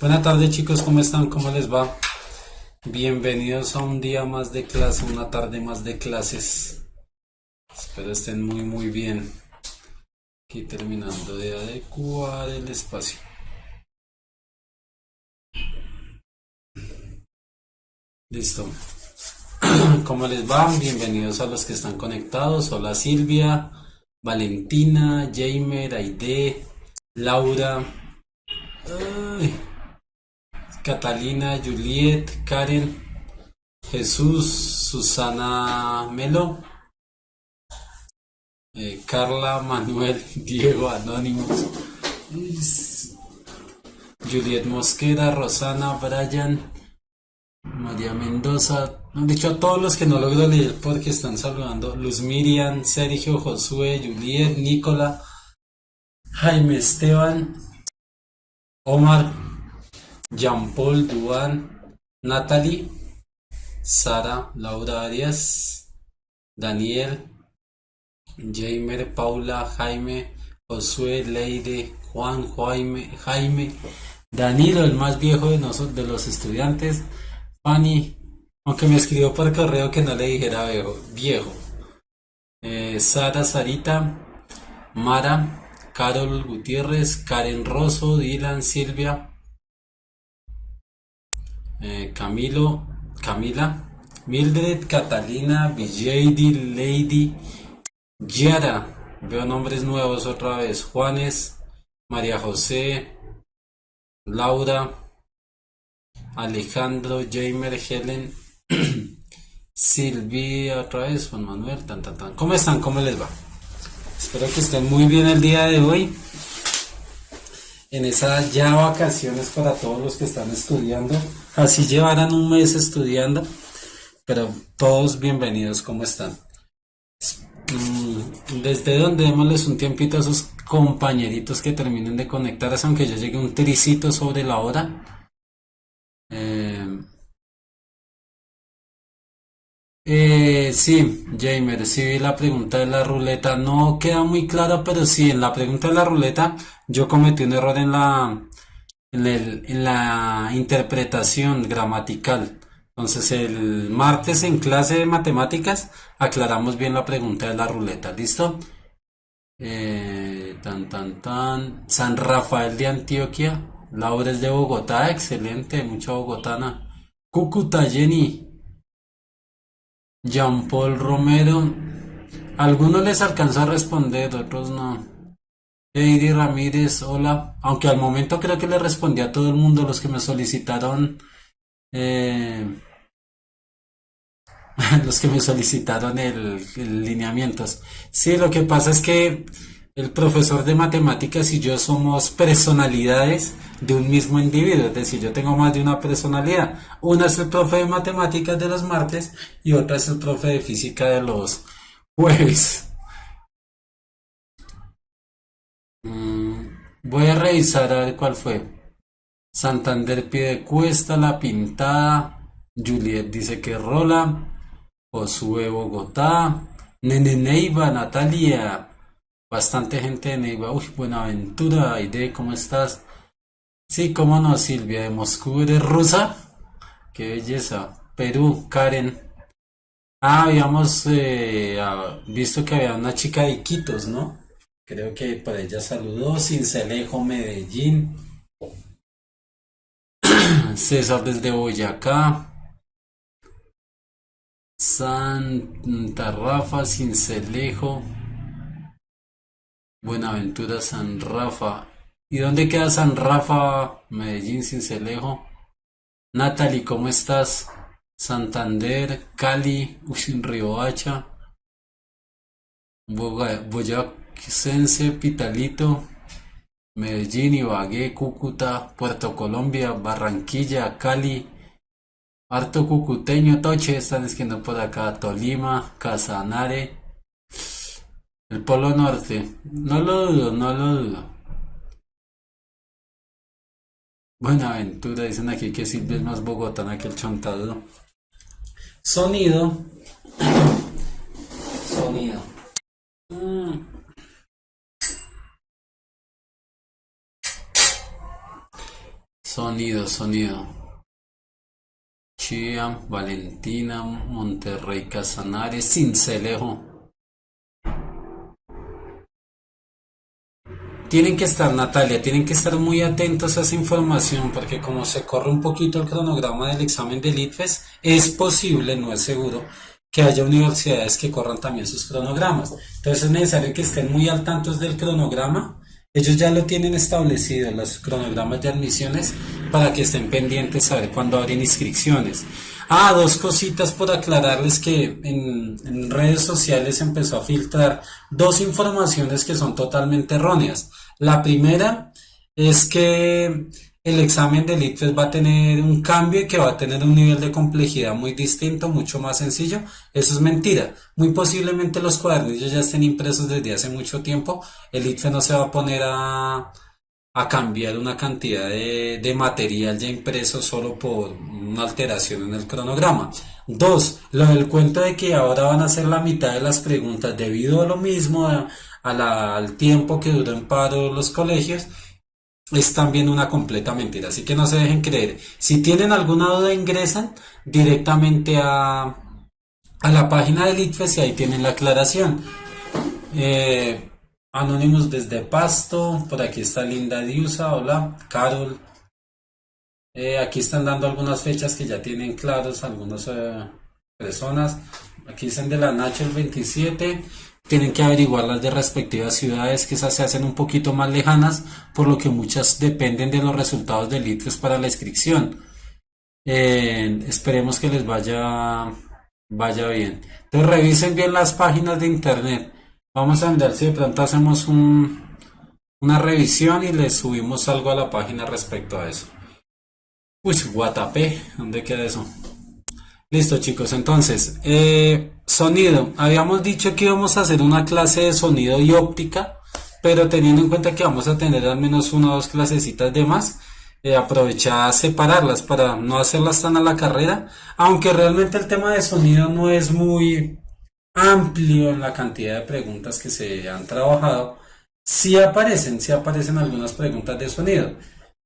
Buenas tardes chicos, ¿cómo están? ¿Cómo les va? Bienvenidos a un día más de clase, una tarde más de clases. Espero estén muy bien. Aquí terminando de adecuar el espacio. Listo. ¿Cómo les va? Bienvenidos a los que están conectados. Hola Silvia, Valentina, Jamer, Aide, Laura, ay, Catalina, Juliet, Karen, Jesús, Susana Melo, Carla, Manuel, Diego, Anónimos, Juliet Mosquera, Rosana, Brian, María Mendoza. Han dicho a todos los que no logro leer porque están saludando. Luz Miriam, Sergio, Josué, Juliet, Nicola, Jaime Esteban, Omar, Jean Paul, Duan, Natalie, Sara, Laura Arias, Daniel, Jamer, Paula, Jaime, Josué, Leide, Juan, Jaime, Danilo, el más viejo de nosotros, de los estudiantes, Fanny, aunque me escribió por correo que no le dijera viejo. Sara, Sarita, Mara, Carol Gutiérrez, Karen Rosso, Dylan, Silvia, Camila, Mildred, Catalina, Villady, Lady, Yara, veo nombres nuevos otra vez, Juanes, María José, Laura, Alejandro, Jamer, Helen, Silvia, otra vez, Juan Manuel, tan. ¿Cómo están? ¿Cómo les va? Espero que estén muy bien el día de hoy. En esas ya vacaciones para todos los que están estudiando. Así llevarán un mes estudiando. Pero todos bienvenidos, ¿cómo están? Desde donde démosles un tiempito a esos compañeritos que terminen de conectarse, aunque yo llegue un tricito sobre la hora. Sí, Jamer, sí vi la pregunta de la ruleta. No queda muy clara, pero sí, en la pregunta de la ruleta yo cometí un error en la interpretación gramatical. Entonces el martes en clase de matemáticas aclaramos bien la pregunta de la ruleta. ¿Listo? Tan. San Rafael de Antioquia. Laura es de Bogotá. Excelente. Mucha bogotana. Cúcuta, Jenny. Jean Paul Romero. Algunos les alcanzó a responder, otros no. Heidi Ramírez, hola. Aunque al momento creo que le respondí a todo el mundo los que me solicitaron. eh, los que me solicitaron el lineamientos. Sí, lo que pasa es que el profesor de matemáticas y yo somos personalidades de un mismo individuo, es decir, yo tengo más de una personalidad. Una es el profe de matemáticas de los martes y otra es el profe de física de los jueves. Voy a revisar a ver cuál fue. Santander Piedecuesta, La Pintada, Juliet dice que rola, Josué Bogotá, Nene Neiva, Natalia, bastante gente de Neiva, uy, Buenaventura, Aide, ¿cómo estás? Sí, cómo no, Silvia, de Moscú, ¿eres rusa? Qué belleza. Perú, Karen. Ah, habíamos visto que había una chica de Iquitos, ¿no? Creo que por ella saludó, Cincelejo, Medellín, César desde Boyacá, Santa Rafa, Cincelejo, Buenaventura, San Rafa. ¿Y dónde queda San Rafa, Medellín, Cincelejo? Natalie, ¿cómo estás? Santander, Cali, Riohacha, Boyacense, Pitalito, Medellín, Ibagué, Cúcuta, Puerto Colombia, Barranquilla, Cali, harto cucuteño, Toche, están escribiendo por acá, Tolima, Casanare, el Polo Norte, no lo dudo, no lo dudo. Buenaventura, dicen aquí que Silvia es más bogotana que el chontaduro. Sonido, sonido. Sonido, sonido. Chía, Valentina, Monterrey, Casanares, Cincelejo. Tienen que estar, Natalia, tienen que estar muy atentos a esa información porque como se corre un poquito el cronograma del examen del ITFES, es posible, no es seguro, que haya universidades que corran también sus cronogramas. Entonces es necesario que estén muy al tanto del cronograma. Ellos ya lo tienen establecido, los cronogramas de admisiones, para que estén pendientes a ver cuándo abren inscripciones. Ah, dos cositas por aclararles que en redes sociales empezó a filtrar dos informaciones que son totalmente erróneas. La primera es que el examen del ICFES va a tener un cambio y que va a tener un nivel de complejidad muy distinto, mucho más sencillo. Eso es mentira. Muy posiblemente los cuadernillos ya estén impresos desde hace mucho tiempo. El ICFES no se va a poner a cambiar una cantidad de material ya impreso solo por una alteración en el cronograma. Dos, lo del cuento de que ahora van a ser la mitad de las preguntas debido a lo mismo, al tiempo que duró en paro los colegios, es también una completa mentira. Así que no se dejen creer. Si tienen alguna duda, ingresan directamente a la página del ICFES y ahí tienen la aclaración. Eh, Anónimos desde Pasto, por aquí está Linda Diusa, hola, Carol. Aquí están dando algunas fechas que ya tienen claros algunas personas. Aquí dicen de la Nacho el 27. Tienen que averiguar las de respectivas ciudades, que esas se hacen un poquito más lejanas, por lo que muchas dependen de los resultados del ITFES para la inscripción. Esperemos que les vaya bien. Entonces revisen bien las páginas de internet. Vamos a ver si de pronto hacemos una revisión y les subimos algo a la página respecto a eso. Uy, Guatapé, ¿dónde queda eso? Listo, chicos, entonces, sonido. Habíamos dicho que íbamos a hacer una clase de sonido y óptica, pero teniendo en cuenta que vamos a tener al menos una o dos clasecitas de más, aprovecha a separarlas para no hacerlas tan a la carrera, aunque realmente el tema de sonido no es muy amplio en la cantidad de preguntas que se han trabajado. Sí aparecen algunas preguntas de sonido.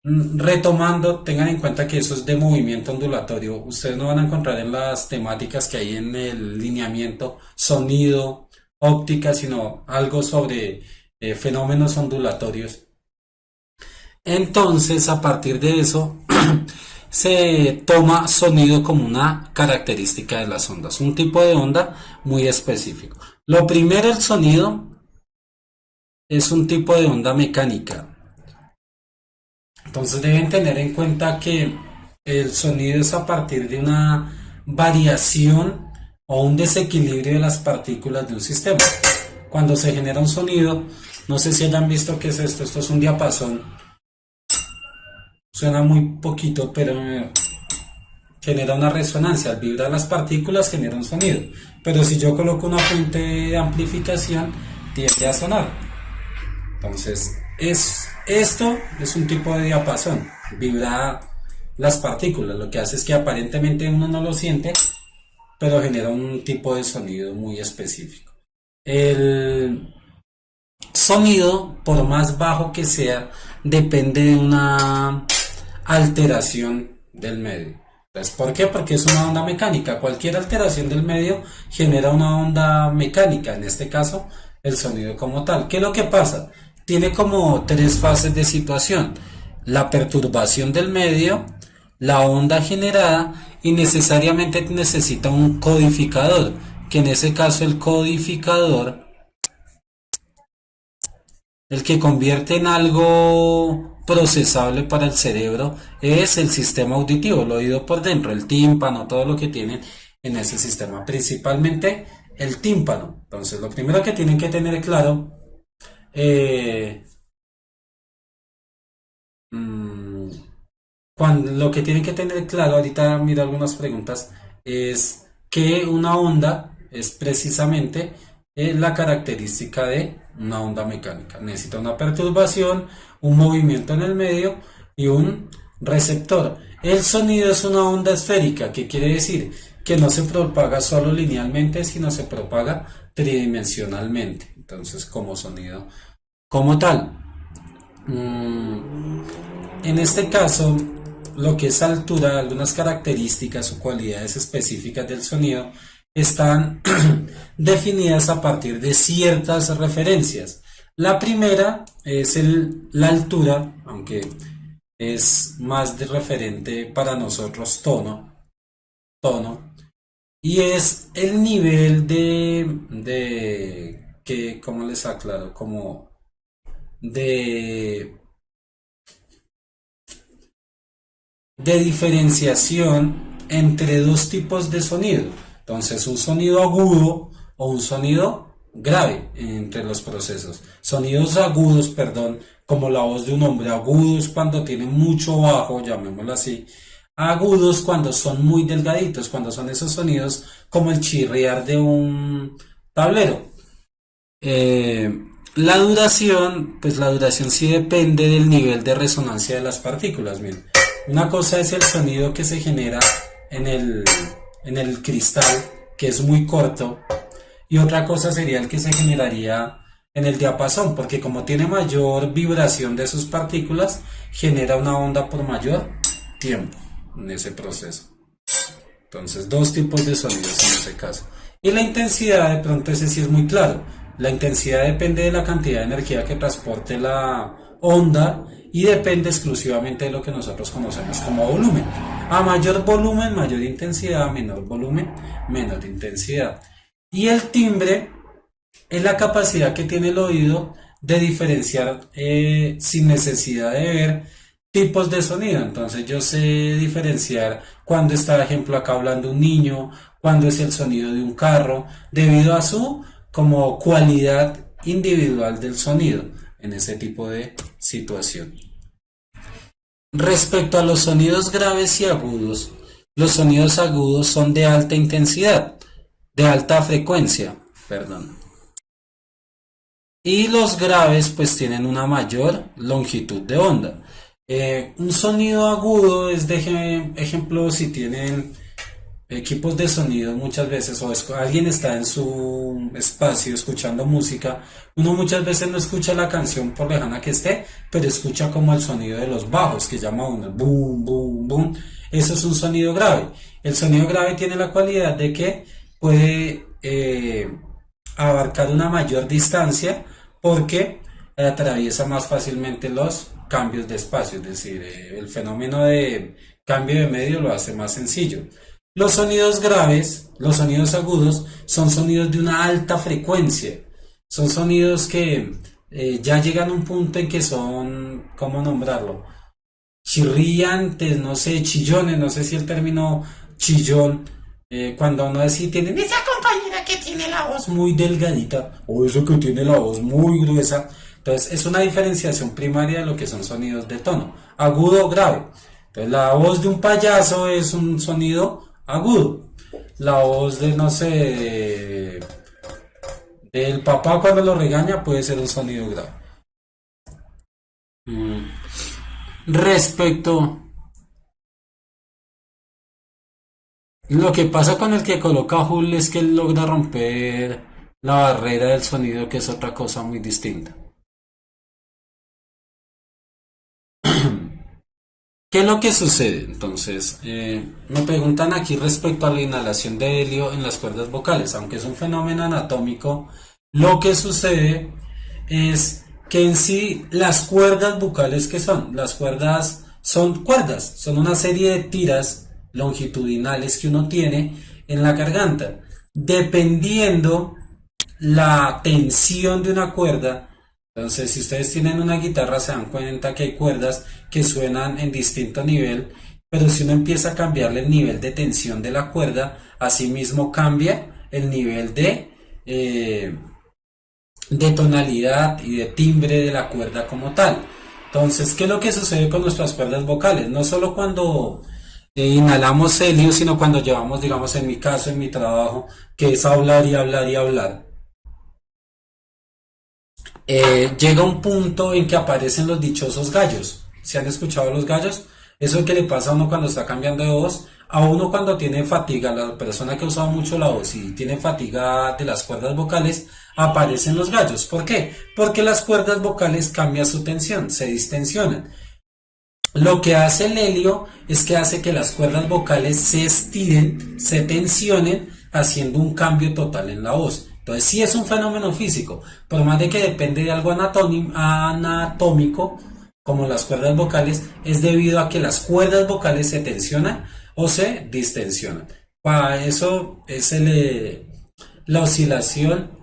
Retomando, tengan en cuenta que eso es de movimiento ondulatorio. Ustedes no van a encontrar en las temáticas que hay en el lineamiento sonido, óptica, sino algo sobre fenómenos ondulatorios. Entonces, a partir de eso, se toma sonido como una característica de las ondas, un tipo de onda muy específico. Lo primero, el sonido es un tipo de onda mecánica. Entonces deben tener en cuenta que el sonido es a partir de una variación o un desequilibrio de las partículas de un sistema. Cuando se genera un sonido, no sé si hayan visto qué es esto. Esto es un diapasón. Suena muy poquito, pero genera una resonancia. Al vibrar las partículas genera un sonido. Pero si yo coloco una fuente de amplificación, tiende a sonar. Entonces, esto es un tipo de diapasón. Vibra las partículas. Lo que hace es que aparentemente uno no lo siente, pero genera un tipo de sonido muy específico. El sonido, por más bajo que sea, depende de una alteración del medio. Entonces, ¿por qué? Porque es una onda mecánica. Cualquier alteración del medio genera una onda mecánica, en este caso, el sonido como tal. ¿Qué es lo que pasa? Tiene como tres fases de situación: la perturbación del medio, la onda generada y necesariamente necesita un codificador, que en ese caso el codificador, el que convierte en algo procesable para el cerebro, es el sistema auditivo, el oído por dentro, el tímpano, todo lo que tienen en ese sistema, principalmente el tímpano. Entonces, lo primero que tienen que tener claro, eh, mm, lo que tienen que tener claro, ahorita miro algunas preguntas, es que una onda es precisamente la característica de una onda mecánica. Necesita una perturbación, un movimiento en el medio y un receptor. El sonido es una onda esférica, que quiere decir que no se propaga solo linealmente, sino se propaga tridimensionalmente. Entonces, como sonido como tal. En este caso, lo que es altura, algunas características o cualidades específicas del sonido están definidas a partir de ciertas referencias. La primera es la altura, aunque es más de referente para nosotros tono, y es el nivel que, ¿cómo les aclaro? Como de, de diferenciación entre dos tipos de sonido. Entonces, un sonido agudo o un sonido grave entre los procesos. Sonidos agudos, perdón, como la voz de un hombre. Agudos cuando tienen mucho bajo, llamémoslo así. Agudos cuando son muy delgaditos, cuando son esos sonidos como el chirriar de un tablero. La duración, pues la duración sí depende del nivel de resonancia de las partículas. Miren, una cosa es el sonido que se genera en el cristal, que es muy corto, y otra cosa sería el que se generaría en el diapasón, porque como tiene mayor vibración de sus partículas, genera una onda por mayor tiempo en ese proceso. Entonces, dos tipos de sonidos en ese caso. Y la intensidad, de pronto ese sí es muy claro. La intensidad depende de la cantidad de energía que transporte la onda y depende exclusivamente de lo que nosotros conocemos como volumen. A mayor volumen, mayor intensidad; a menor volumen, menor intensidad. Y el timbre es la capacidad que tiene el oído de diferenciar sin necesidad de ver tipos de sonido. Entonces yo sé diferenciar cuando está, por ejemplo, acá hablando un niño, cuando es el sonido de un carro, debido a su como cualidad individual del sonido en ese tipo de situación. Respecto a los sonidos graves y agudos, los sonidos agudos son de alta intensidad, de alta frecuencia, perdón. Y los graves pues tienen una mayor longitud de onda. Un sonido agudo es de ejemplo si tienen equipos de sonido muchas veces o alguien está en su espacio escuchando música, uno muchas veces no escucha la canción por lejana que esté, pero escucha como el sonido de los bajos que llama uno, boom, boom, boom. Eso es un sonido grave. El sonido grave tiene la cualidad de que puede abarcar una mayor distancia porque atraviesa más fácilmente los cambios de espacio, es decir, el fenómeno de cambio de medio lo hace más sencillo. Los sonidos graves, los sonidos agudos, son sonidos de una alta frecuencia. Son sonidos que ya llegan a un punto en que son, ¿cómo nombrarlo? Chirriantes, no sé, chillones, no sé si el término chillón, cuando uno así tienen esa compañera que tiene la voz muy delgadita, o eso que tiene la voz muy gruesa. Entonces es una diferenciación primaria de lo que son sonidos de tono, agudo o grave. Entonces la voz de un payaso es un sonido agudo. La voz de, no sé, del papá cuando lo regaña puede ser un sonido grave. Respecto lo que pasa con el que coloca Hull es que él logra romper la barrera del sonido, que es otra cosa muy distinta. ¿Qué es lo que sucede? Entonces, me preguntan aquí respecto a la inhalación de helio en las cuerdas vocales. Aunque es un fenómeno anatómico, lo que sucede es que en sí las cuerdas vocales, ¿qué son? Las cuerdas, son una serie de tiras longitudinales que uno tiene en la garganta. Dependiendo la tensión de una cuerda, entonces, si ustedes tienen una guitarra, se dan cuenta que hay cuerdas que suenan en distinto nivel, pero si uno empieza a cambiarle el nivel de tensión de la cuerda, asimismo cambia el nivel de tonalidad y de timbre de la cuerda como tal. Entonces, ¿qué es lo que sucede con nuestras cuerdas vocales? No solo cuando inhalamos helio, sino cuando llevamos, digamos, en mi caso, en mi trabajo, que es hablar y hablar y hablar. Llega un punto en que aparecen los dichosos gallos. ¿Se han escuchado los gallos? Eso es que le pasa a uno cuando está cambiando de voz, a uno cuando tiene fatiga, la persona que ha usado mucho la voz y tiene fatiga de las cuerdas vocales, aparecen los gallos. ¿Por qué? Porque las cuerdas vocales cambian su tensión, se distensionan. Lo que hace el helio es que hace que las cuerdas vocales se estiren, se tensionen, haciendo un cambio total en la voz. Entonces sí es un fenómeno físico, por más de que depende de algo anatómico, como las cuerdas vocales, es debido a que las cuerdas vocales se tensionan o se distensionan. Para eso es la oscilación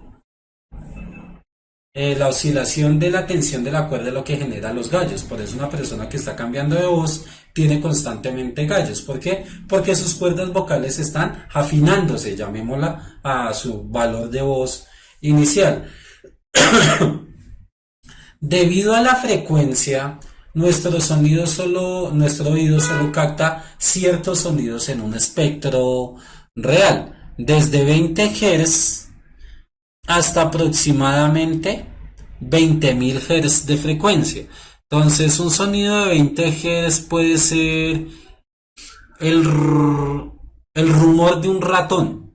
la oscilación de la tensión de la cuerda es lo que genera los gallos. Por eso una persona que está cambiando de voz tiene constantemente gallos. ¿Por qué? Porque sus cuerdas vocales están afinándose, llamémosla, a su valor de voz inicial. Debido a la frecuencia, nuestro oído solo capta ciertos sonidos en un espectro real, desde 20 Hz hasta aproximadamente 20.000 Hz de frecuencia. Entonces, un sonido de 20 Hz puede ser el, el rumor de un ratón.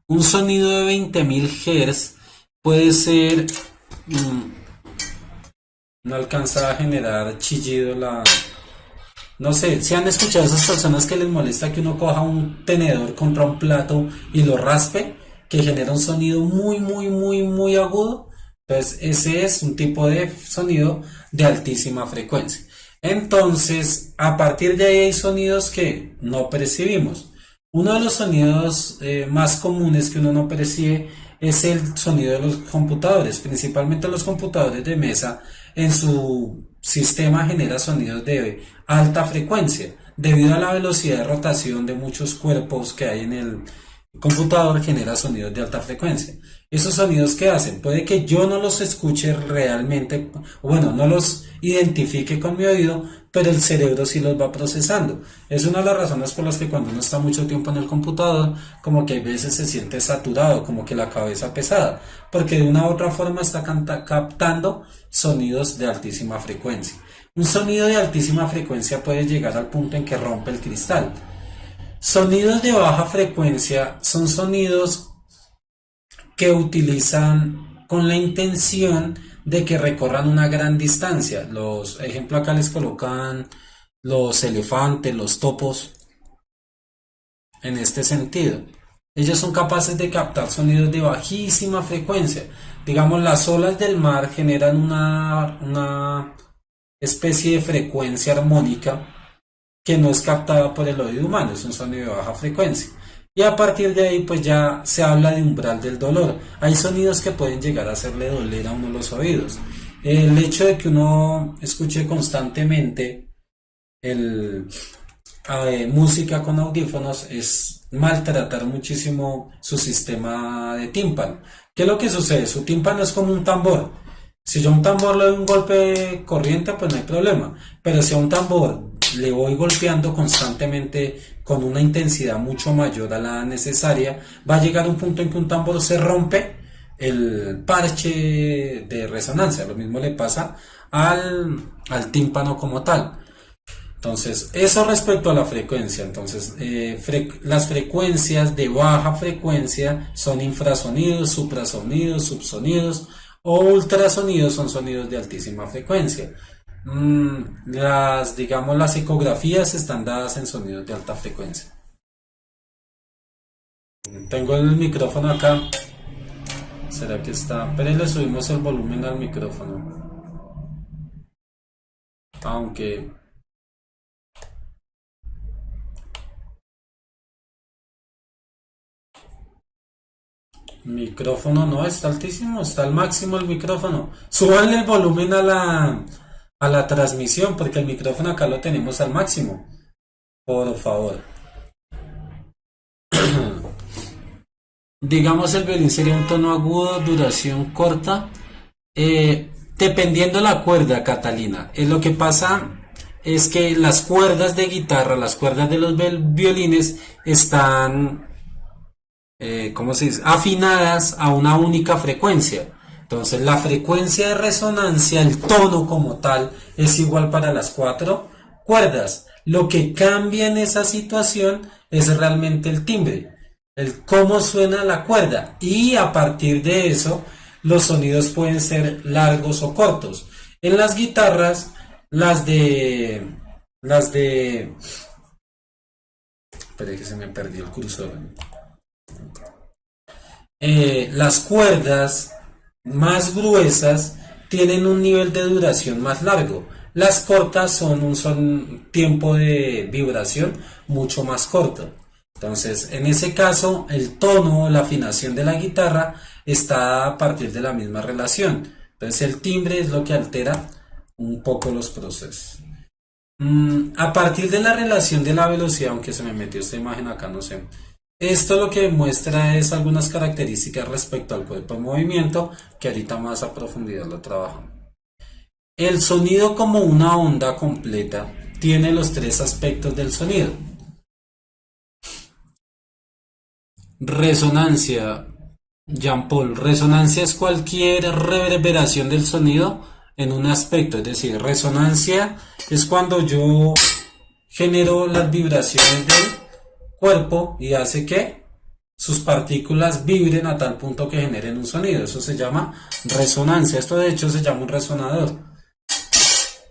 Un sonido de 20.000 Hz puede ser... no alcanza a generar chillido la... No sé, si han escuchado a esas personas que les molesta que uno coja un tenedor contra un plato y lo raspe, que genera un sonido muy agudo. Entonces ese es un tipo de sonido de altísima frecuencia. Entonces a partir de ahí hay sonidos que no percibimos. Uno de los sonidos más comunes que uno no percibe es el sonido de los computadores, principalmente los computadores de mesa. En su sistema genera sonidos de alta frecuencia debido a la velocidad de rotación de muchos cuerpos que hay en el computador. Genera sonidos de alta frecuencia. Esos sonidos que hacen, puede que yo no los escuche realmente, bueno, no los identifique con mi oído, pero el cerebro sí los va procesando. Es una de las razones por las que cuando uno está mucho tiempo en el computador, como que a veces se siente saturado, como que la cabeza pesada, porque de una u otra forma está captando sonidos de altísima frecuencia. Un sonido de altísima frecuencia puede llegar al punto en que rompe el cristal. Sonidos de baja frecuencia son sonidos que utilizan con la intención de que recorran una gran distancia. Los ejemplos acá les colocan los elefantes, los topos, en este sentido. Ellos son capaces de captar sonidos de bajísima frecuencia. Digamos, las olas del mar generan una especie de frecuencia armónica que no es captada por el oído humano, es un sonido de baja frecuencia. Y a partir de ahí pues ya se habla de umbral del dolor. Hay sonidos que pueden llegar a hacerle doler a uno los oídos. El hecho de que uno escuche constantemente música con audífonos es maltratar muchísimo su sistema de tímpano. ¿Qué es lo que sucede? Su tímpano es como un tambor. Si yo a un tambor le doy un golpe corriente, pues no hay problema. Pero si a un tambor le voy golpeando constantemente con una intensidad mucho mayor a la necesaria, va a llegar un punto en que un tambor se rompe el parche de resonancia. Lo mismo le pasa al tímpano como tal. Entonces, eso respecto a la frecuencia. Entonces, las frecuencias de baja frecuencia son infrasonidos, suprasonidos, subsonidos o ultrasonidos, son sonidos de altísima frecuencia. Digamos, las ecografías están dadas en sonidos de alta frecuencia. Tengo el micrófono acá. ¿Será que está? Pero le subimos el volumen al micrófono. Aunque... micrófono no, está altísimo, está al máximo el micrófono. Súbanle el volumen a la transmisión, porque el micrófono acá lo tenemos al máximo. Por favor. Digamos, el violín sería un tono agudo, duración corta, dependiendo la cuerda, Catalina. Lo que pasa es que las cuerdas de guitarra, las cuerdas de los violines están, ¿cómo se dice?, afinadas a una única frecuencia. Entonces la frecuencia de resonancia, el tono como tal, es igual para las cuatro cuerdas. Lo que cambia en esa situación es realmente el timbre, el cómo suena la cuerda, y a partir de eso los sonidos pueden ser largos o cortos. En las guitarras, las de Las de... Espera que se me perdió el cursor. Las cuerdas más gruesas tienen un nivel de duración más largo. Las cortas son tiempo de vibración mucho más corto. Entonces, en ese caso, el tono o la afinación de la guitarra está a partir de la misma relación. Entonces, el timbre es lo que altera un poco los procesos. A partir de la relación de la velocidad, aunque se me metió esta imagen acá, no sé. Esto lo que muestra es algunas características respecto al cuerpo en movimiento, que ahorita más a profundidad lo trabajamos. El sonido como una onda completa tiene los tres aspectos del sonido. Resonancia, Jean Paul, resonancia es cualquier reverberación del sonido en un aspecto, es decir, resonancia es cuando yo genero las vibraciones del cuerpo y hace que sus partículas vibren a tal punto que generen un sonido. Eso se llama resonancia. Esto de hecho se llama un resonador.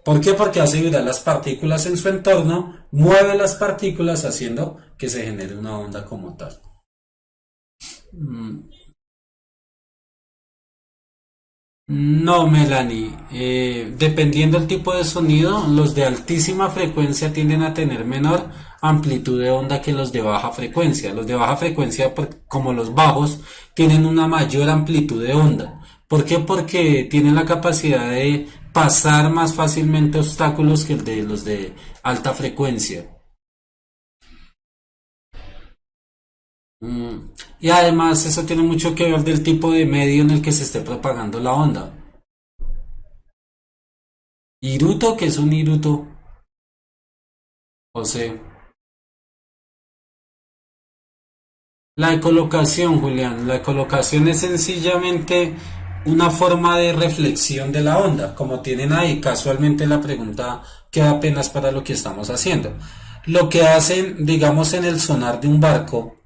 ¿Por qué? Porque hace vibrar las partículas en su entorno, mueve las partículas haciendo que se genere una onda como tal. No, Melanie. Dependiendo del tipo de sonido, los de altísima frecuencia tienden a tener menor amplitud de onda que los de baja frecuencia. Los de baja frecuencia, como los bajos, tienen una mayor amplitud de onda. ¿Por qué? Porque tienen la capacidad de pasar más fácilmente obstáculos que el de los de alta frecuencia. Mm, Y además eso tiene mucho que ver del tipo de medio en el que se esté propagando la onda. Iruto, que es un iruto, o sea, la ecolocación, Julián, la ecolocación es sencillamente una forma de reflexión de la onda, como tienen ahí, casualmente la pregunta queda apenas para lo que estamos haciendo. Lo que hacen, digamos, en el sonar de un barco,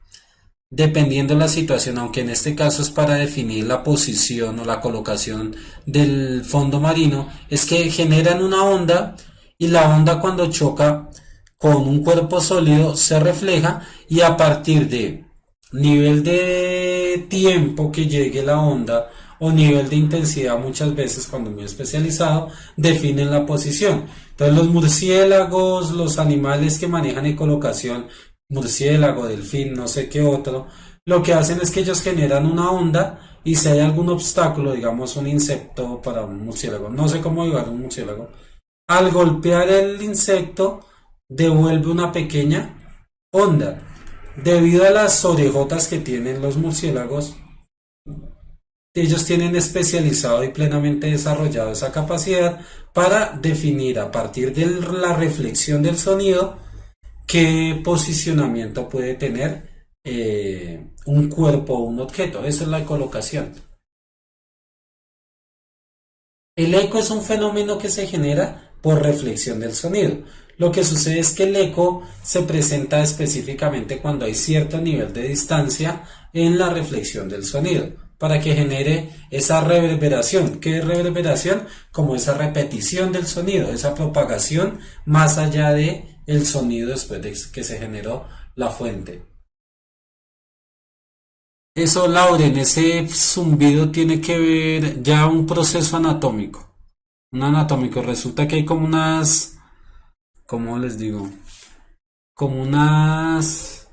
dependiendo la situación, aunque en este caso es para definir la posición o la colocación del fondo marino, es que generan una onda y la onda cuando choca con un cuerpo sólido se refleja y a partir de nivel de tiempo que llegue la onda o nivel de intensidad muchas veces cuando muy especializado definen la posición. Entonces los murciélagos, los animales que manejan ecolocación, murciélago, delfín, no sé qué otro, lo que hacen es que ellos generan una onda y si hay algún obstáculo, digamos un insecto para un murciélago, no sé cómo llevar un murciélago, al golpear el insecto devuelve una pequeña onda. Debido a las orejotas que tienen los murciélagos, ellos tienen especializado y plenamente desarrollado esa capacidad para definir a partir de la reflexión del sonido qué posicionamiento puede tener un cuerpo o un objeto. Esa es la colocación. El eco es un fenómeno que se genera por reflexión del sonido. Lo que sucede es que el eco se presenta específicamente cuando hay cierto nivel de distancia en la reflexión del sonido, para que genere esa reverberación. ¿Qué es reverberación? Como esa repetición del sonido, esa propagación más allá de el sonido después de que se generó la fuente. Eso, Lauren, ese zumbido tiene que ver ya un proceso anatómico. Un anatómico. Resulta que hay como unas, ¿cómo les digo? Como unas,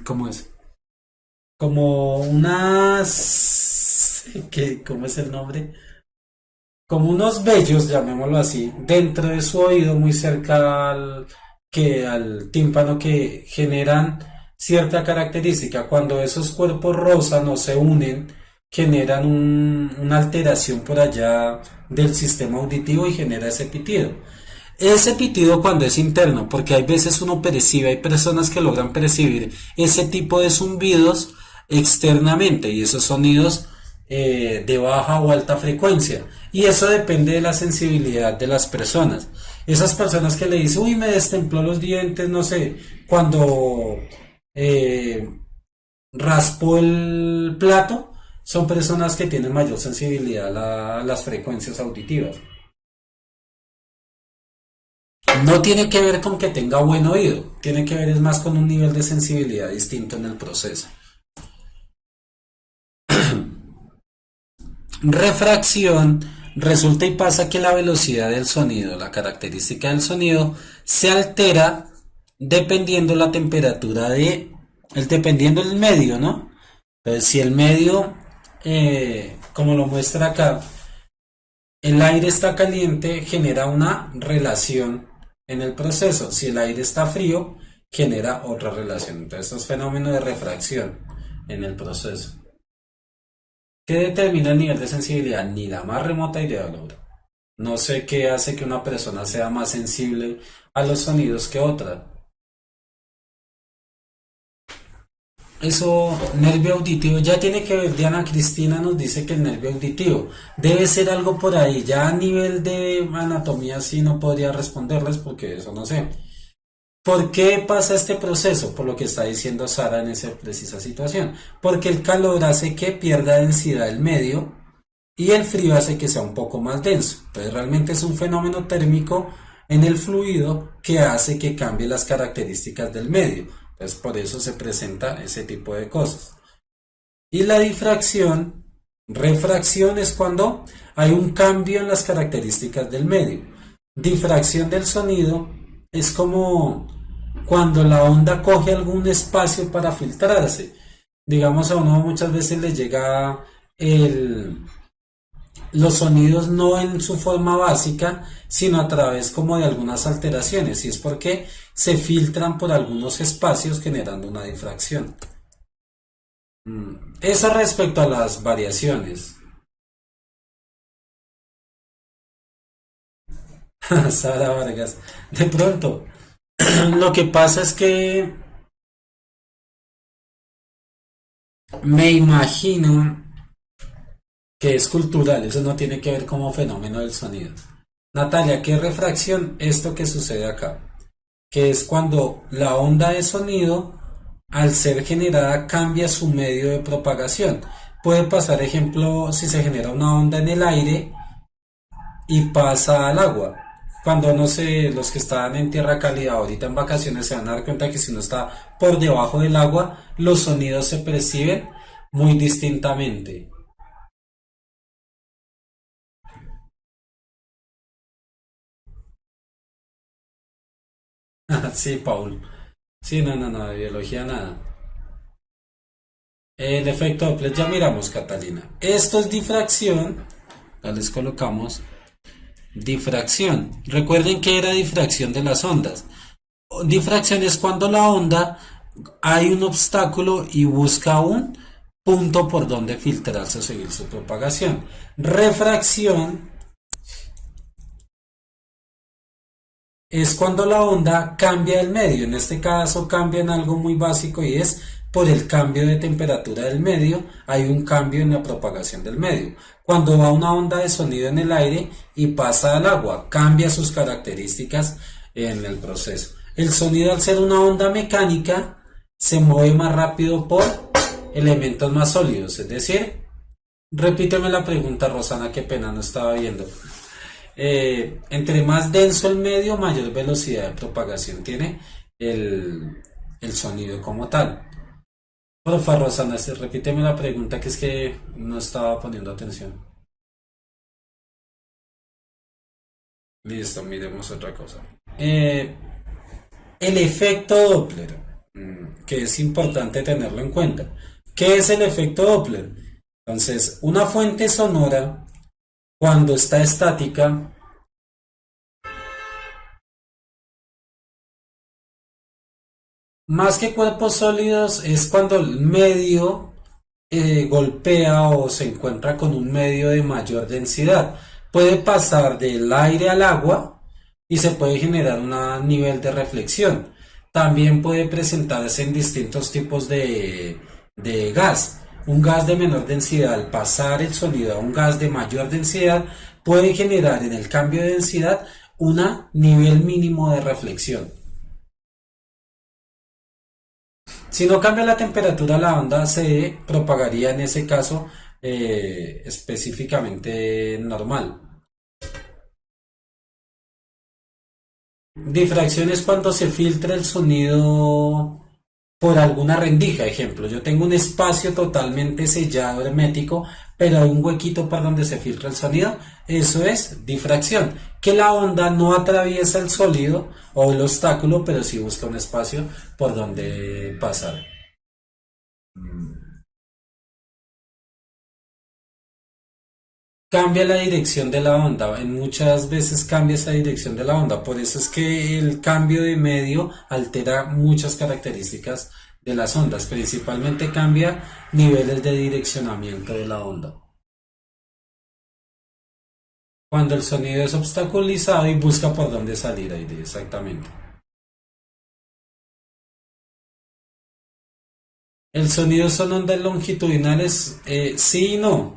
¿cómo es? Como unas, ¿cómo es el nombre? Como unos vellos, llamémoslo así, dentro de su oído, muy cerca al tímpano, que generan cierta característica. Cuando esos cuerpos rozan o se unen, generan una alteración por allá del sistema auditivo y genera ese pitido. Ese pitido cuando es interno, porque hay veces uno percibe, hay personas que logran percibir ese tipo de zumbidos externamente y esos sonidos de baja o alta frecuencia. Y eso depende de la sensibilidad de las personas. Esas personas que le dicen, uy, me destempló los dientes, no sé, cuando eh, raspó el plato, son personas que tienen mayor sensibilidad a las frecuencias auditivas. No tiene que ver con que tenga buen oído, tiene que ver es más con un nivel de sensibilidad distinto en el proceso. Refracción, resulta y pasa que la velocidad del sonido, la característica del sonido, se altera dependiendo la temperatura dependiendo del medio, ¿no? Entonces, si el medio, como lo muestra acá, el aire está caliente, genera una relación en el proceso. Si el aire está frío, genera otra relación. Entonces, esto es fenómeno de refracción en el proceso. ¿Qué determina el nivel de sensibilidad? Ni la más remota idea, Laura. No sé qué hace que una persona sea más sensible a los sonidos que otra. Eso, nervio auditivo, ya tiene que ver, Diana Cristina nos dice que el nervio auditivo debe ser algo por ahí, ya a nivel de anatomía sí no podría responderles porque eso no sé. ¿Por qué pasa este proceso? Por lo que está diciendo Sara en esa precisa situación. Porque el calor hace que pierda densidad el medio y el frío hace que sea un poco más denso. Entonces realmente es un fenómeno térmico en el fluido que hace que cambie las características del medio. Entonces por eso se presenta ese tipo de cosas. Y la difracción, refracción es cuando hay un cambio en las características del medio. Difracción del sonido es como cuando la onda coge algún espacio para filtrarse. Digamos, a uno muchas veces le llega los sonidos no en su forma básica, sino a través como de algunas alteraciones, y es porque se filtran por algunos espacios generando una difracción. Eso respecto a las variaciones. Sara Vargas. De pronto, lo que pasa es que me imagino que es cultural, eso no tiene que ver como fenómeno del sonido. Natalia, ¿qué es refracción? Esto que sucede acá, que es cuando la onda de sonido, al ser generada, cambia su medio de propagación. Puede pasar, ejemplo, si se genera una onda en el aire y pasa al agua. Cuando no sé, los que están en tierra cálida ahorita en vacaciones se van a dar cuenta que si uno está por debajo del agua, los sonidos se perciben muy distintamente. Sí, Paul. Sí, no, no, no, de biología nada. El efecto Doppler, ya miramos, Catalina. Esto es difracción. Ya les colocamos difracción. Recuerden que era difracción de las ondas. Difracción es cuando la onda hay un obstáculo y busca un punto por donde filtrarse o seguir su propagación. Refracción es cuando la onda cambia el medio. En este caso cambia en algo muy básico y es por el cambio de temperatura del medio, hay un cambio en la propagación del medio. Cuando va una onda de sonido en el aire y pasa al agua, cambia sus características en el proceso. El sonido, al ser una onda mecánica, se mueve más rápido por elementos más sólidos. Es decir, repíteme la pregunta, Rosana, qué pena, no estaba viendo. Entre más denso el medio, mayor velocidad de propagación tiene el sonido como tal. Porfa, Rosana, repíteme la pregunta que es que no estaba poniendo atención. Listo, miremos otra cosa. Eh, el efecto Doppler, que es importante tenerlo en cuenta. ¿Qué es el efecto Doppler? Entonces, una fuente sonora, cuando está estática, más que cuerpos sólidos, es cuando el medio golpea o se encuentra con un medio de mayor densidad. Puede pasar del aire al agua y se puede generar un nivel de reflexión. También puede presentarse en distintos tipos de gas. Un gas de menor densidad, al pasar el sonido a un gas de mayor densidad, puede generar en el cambio de densidad un nivel mínimo de reflexión. Si no cambia la temperatura, la onda se propagaría en ese caso específicamente normal. Difracción es cuando se filtra el sonido por alguna rendija. Ejemplo, yo tengo un espacio totalmente sellado, hermético, pero hay un huequito para donde se filtra el sonido. Eso es difracción. Que la onda no atraviesa el sólido o el obstáculo, pero sí busca un espacio por donde pasar. Cambia la dirección de la onda, en muchas veces cambia esa dirección de la onda, por eso es que el cambio de medio altera muchas características de las ondas, principalmente cambia niveles de direccionamiento de la onda. Cuando el sonido es obstaculizado y busca por dónde salir, ahí exactamente. El sonido son ondas longitudinales, sí y no,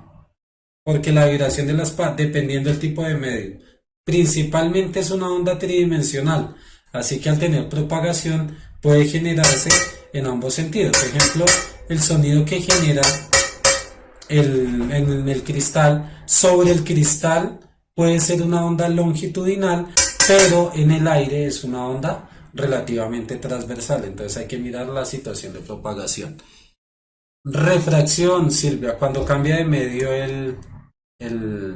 porque la vibración de las dependiendo del tipo de medio. Principalmente es una onda tridimensional, así que al tener propagación puede generarse en ambos sentidos. Por ejemplo, el sonido que genera en el cristal sobre el cristal puede ser una onda longitudinal, pero en el aire es una onda relativamente transversal, entonces hay que mirar la situación de propagación. Refracción, Silvia, cuando cambia de medio el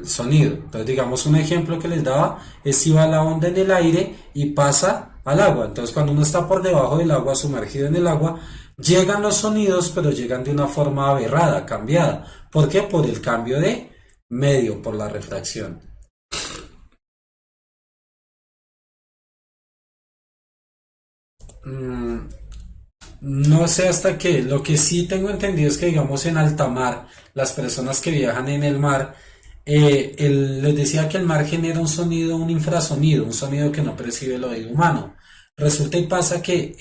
sonido. Entonces, digamos, un ejemplo que les daba es si va la onda en el aire y pasa al agua. Entonces, cuando uno está por debajo del agua, sumergido en el agua, llegan los sonidos, pero llegan de una forma aberrada, cambiada. ¿Por qué? Por el cambio de medio, por la refracción. Mm, no sé hasta qué. Lo que sí tengo entendido es que, digamos, en alta mar, las personas que viajan en el mar, les decía que el mar genera un sonido, un infrasonido, un sonido que no percibe el oído humano. Resulta y pasa que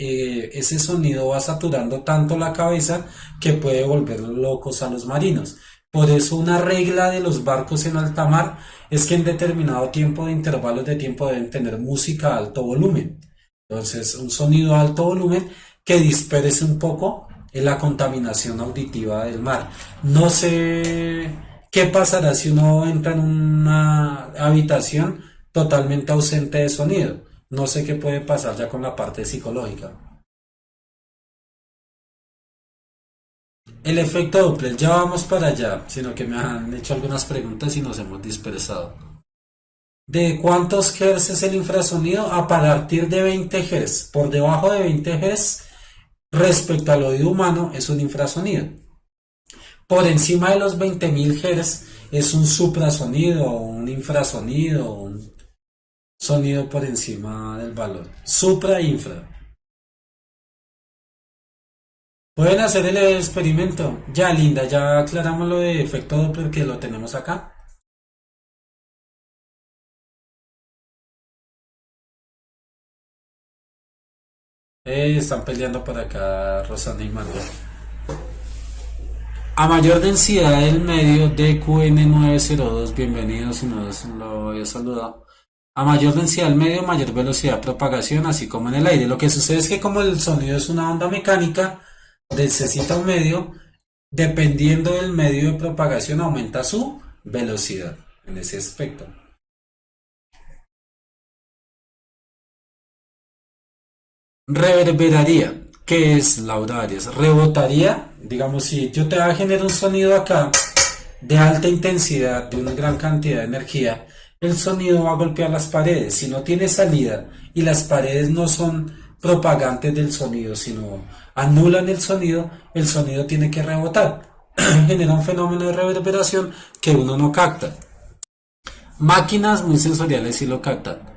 ese sonido va saturando tanto la cabeza que puede volver locos a los marinos. Por eso una regla de los barcos en alta mar es que en determinado tiempo de intervalos de tiempo deben tener música a alto volumen. Entonces, un sonido a alto volumen que disperse un poco en la contaminación auditiva del mar. No sé qué pasará si uno entra en una habitación totalmente ausente de sonido. No sé qué puede pasar ya con la parte psicológica. El efecto Doppler, ya vamos para allá, sino que me han hecho algunas preguntas y nos hemos dispersado. ¿De cuántos Hz es el infrasonido? A partir de 20 Hz. Por debajo de 20 Hz, respecto al oído humano, es un infrasonido. Por encima de los 20.000 Hz es un suprasonido o un infrasonido o un sonido por encima del valor. Supra e infra. Pueden hacer el experimento. Ya, Linda, ya aclaramos lo de efecto Doppler que lo tenemos acá. Están peleando por acá Rosana y Manuel. A mayor densidad del medio DQN902, bienvenidos si no lo había saludado. A mayor densidad del medio, mayor velocidad de propagación, así como en el aire. Lo que sucede es que como el sonido es una onda mecánica, necesita un medio, dependiendo del medio de propagación aumenta su velocidad en ese aspecto. Reverberaría. ¿Qué es, Laura Arias? Rebotaría. Digamos, si yo te voy a generar un sonido acá de alta intensidad, de una gran cantidad de energía, el sonido va a golpear las paredes. Si no tiene salida y las paredes no son propagantes del sonido, sino anulan el sonido tiene que rebotar. Genera un fenómeno de reverberación que uno no capta. Máquinas muy sensoriales sí lo captan.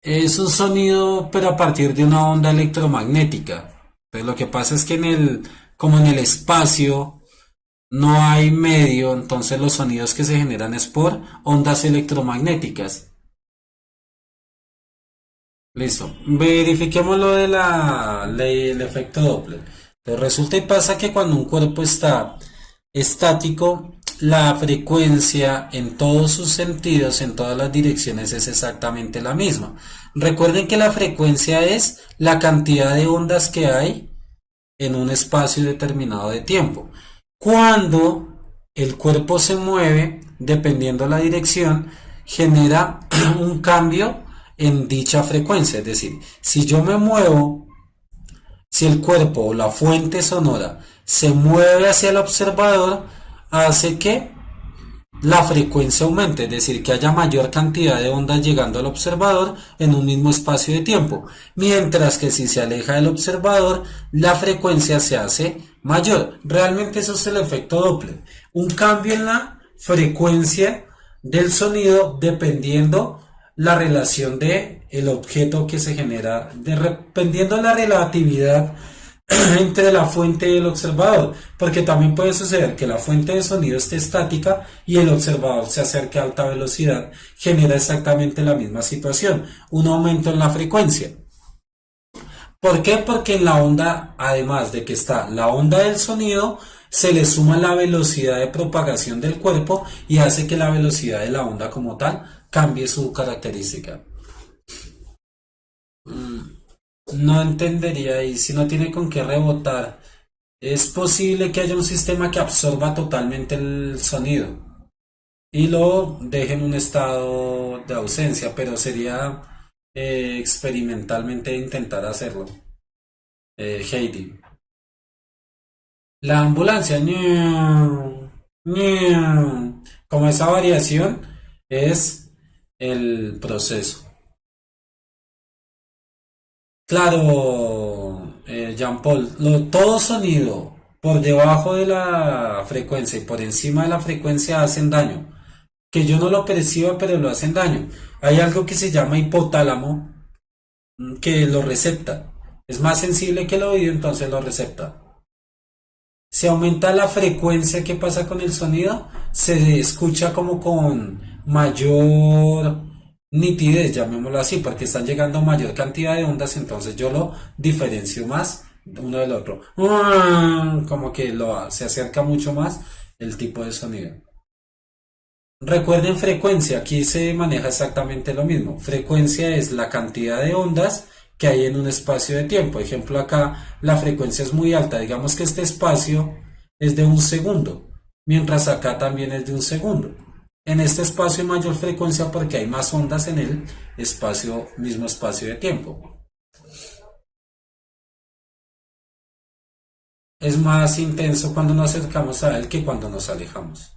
Es un sonido, pero a partir de una onda electromagnética. Entonces, lo que pasa es que como en el espacio no hay medio, entonces los sonidos que se generan es por ondas electromagnéticas. Listo. Verifiquemos lo de la ley del efecto Doppler. Entonces, resulta y pasa que cuando un cuerpo está estático, la frecuencia en todos sus sentidos, en todas las direcciones, es exactamente la misma. Recuerden que la frecuencia es la cantidad de ondas que hay en un espacio determinado de tiempo. Cuando el cuerpo se mueve, dependiendo la dirección, genera un cambio en dicha frecuencia. Es decir, si yo me muevo, si el cuerpo o la fuente sonora se mueve hacia el observador, hace que la frecuencia aumente, es decir, que haya mayor cantidad de ondas llegando al observador en un mismo espacio de tiempo, mientras que si se aleja del observador, la frecuencia se hace mayor. Realmente eso es el efecto Doppler, un cambio en la frecuencia del sonido dependiendo la relación de el objeto que se genera, dependiendo de la relatividad entre la fuente y el observador, porque también puede suceder que la fuente de sonido esté estática y el observador se acerque a alta velocidad, genera exactamente la misma situación, un aumento en la frecuencia. ¿Por qué? Porque en la onda, además de que está la onda del sonido, se le suma la velocidad de propagación del cuerpo y hace que la velocidad de la onda como tal cambie su característica. No entendería, y si no tiene con qué rebotar, es posible que haya un sistema que absorba totalmente el sonido y lo deje en un estado de ausencia, pero sería experimentalmente intentar hacerlo. Heidi. La ambulancia, ñau, ñau. Como esa variación es el proceso. Claro, Jean Paul, todo sonido por debajo de la frecuencia y por encima de la frecuencia hacen daño. Que yo no lo perciba, pero lo hacen daño. Hay algo que se llama hipotálamo que lo recepta. Es más sensible que el oído, entonces lo recepta. Si aumenta la frecuencia, ¿qué pasa con el sonido? Se escucha como con mayor nitidez, llamémoslo así, porque están llegando mayor cantidad de ondas, entonces yo lo diferencio más uno del otro. Como que se acerca mucho más el tipo de sonido. Recuerden frecuencia, aquí se maneja exactamente lo mismo. Frecuencia es la cantidad de ondas que hay en un espacio de tiempo. Ejemplo, acá la frecuencia es muy alta. Digamos que este espacio es de un segundo, mientras acá también es de un segundo. En este espacio hay mayor frecuencia porque hay más ondas en el mismo espacio de tiempo. Es más intenso cuando nos acercamos a él que cuando nos alejamos.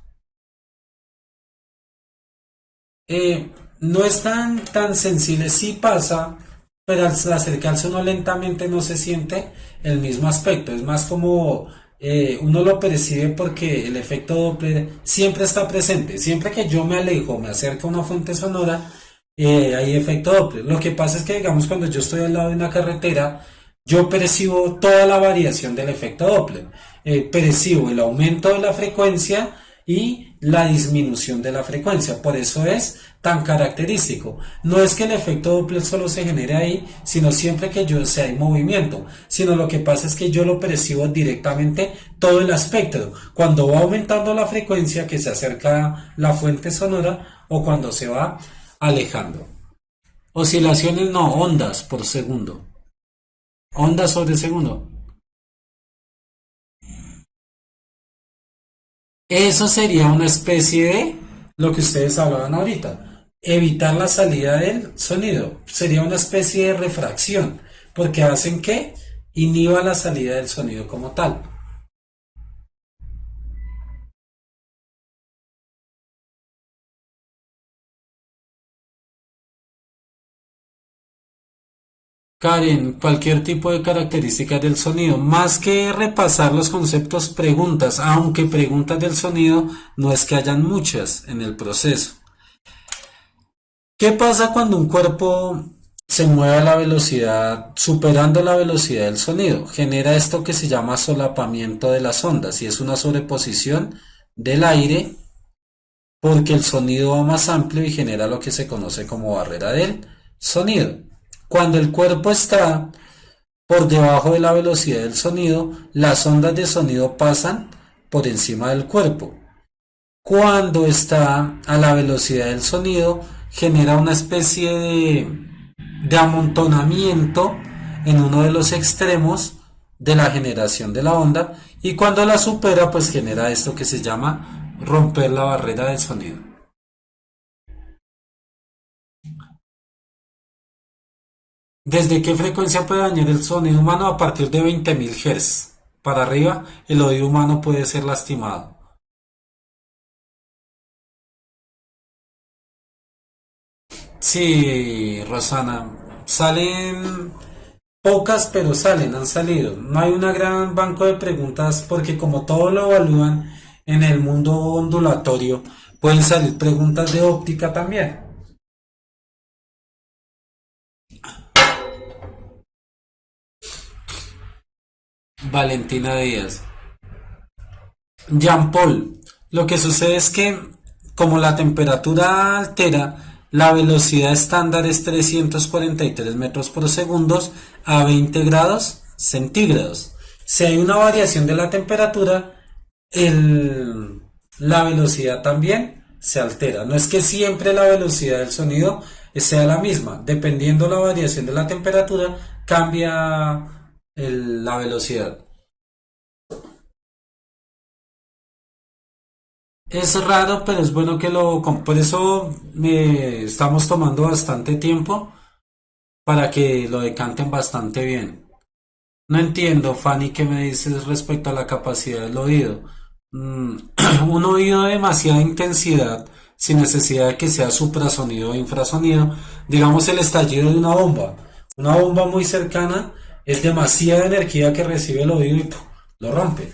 No es tan sensible, sí pasa, pero al acercarse uno lentamente no se siente el mismo aspecto. Es más como uno lo percibe porque el efecto Doppler siempre está presente. Siempre que yo me alejo, me acerco a una fuente sonora, hay efecto Doppler. Lo que pasa es que, digamos, cuando yo estoy al lado de una carretera, yo percibo toda la variación del efecto Doppler. Percibo el aumento de la frecuencia y la disminución de la frecuencia. Por eso es tan característico. No es que el efecto Doppler solo se genere ahí, sino siempre que yo sea en movimiento, sino lo que pasa es que yo lo percibo directamente todo el espectro, cuando va aumentando la frecuencia que se acerca a la fuente sonora o cuando se va alejando. Oscilaciones no, ondas por segundo. Ondas sobre segundo. Eso sería una especie de lo que ustedes hablaban ahorita. Evitar la salida del sonido. Sería una especie de refracción, porque hacen que inhiba la salida del sonido como tal. Karen, cualquier tipo de características del sonido, más que repasar los conceptos, preguntas, aunque preguntas del sonido no es que hayan muchas en el proceso. ¿Qué pasa cuando un cuerpo se mueve a la velocidad, superando la velocidad del sonido? Genera esto que se llama solapamiento de las ondas y es una sobreposición del aire porque el sonido va más amplio y genera lo que se conoce como barrera del sonido. Cuando el cuerpo está por debajo de la velocidad del sonido, las ondas de sonido pasan por encima del cuerpo. Cuando está a la velocidad del sonido, genera una especie de amontonamiento en uno de los extremos de la generación de la onda y cuando la supera pues genera esto que se llama romper la barrera del sonido. ¿Desde qué frecuencia puede dañar el sonido humano? A partir de 20.000 Hz para arriba, el oído humano puede ser lastimado. Sí, Rosana, salen pocas, pero salen, han salido. No hay una gran banco de preguntas porque como todo lo evalúan en el mundo ondulatorio, pueden salir preguntas de óptica también. Valentina Díaz. Jean Paul, lo que sucede es que como la temperatura altera, la velocidad estándar es 343 metros por segundo a 20 grados centígrados. Si hay una variación de la temperatura, la velocidad también se altera. No es que siempre la velocidad del sonido sea la misma. Dependiendo la variación de la temperatura, cambia la velocidad. Es raro, pero es bueno que por eso estamos tomando bastante tiempo para que lo decanten bastante bien. No entiendo, Fanny, qué me dices respecto a la capacidad del oído. Mm, un oído de demasiada intensidad, sin necesidad de que sea suprasonido o infrasonido, digamos el estallido de una bomba. Una bomba muy cercana es demasiada energía que recibe el oído y ¡puf! Lo rompe.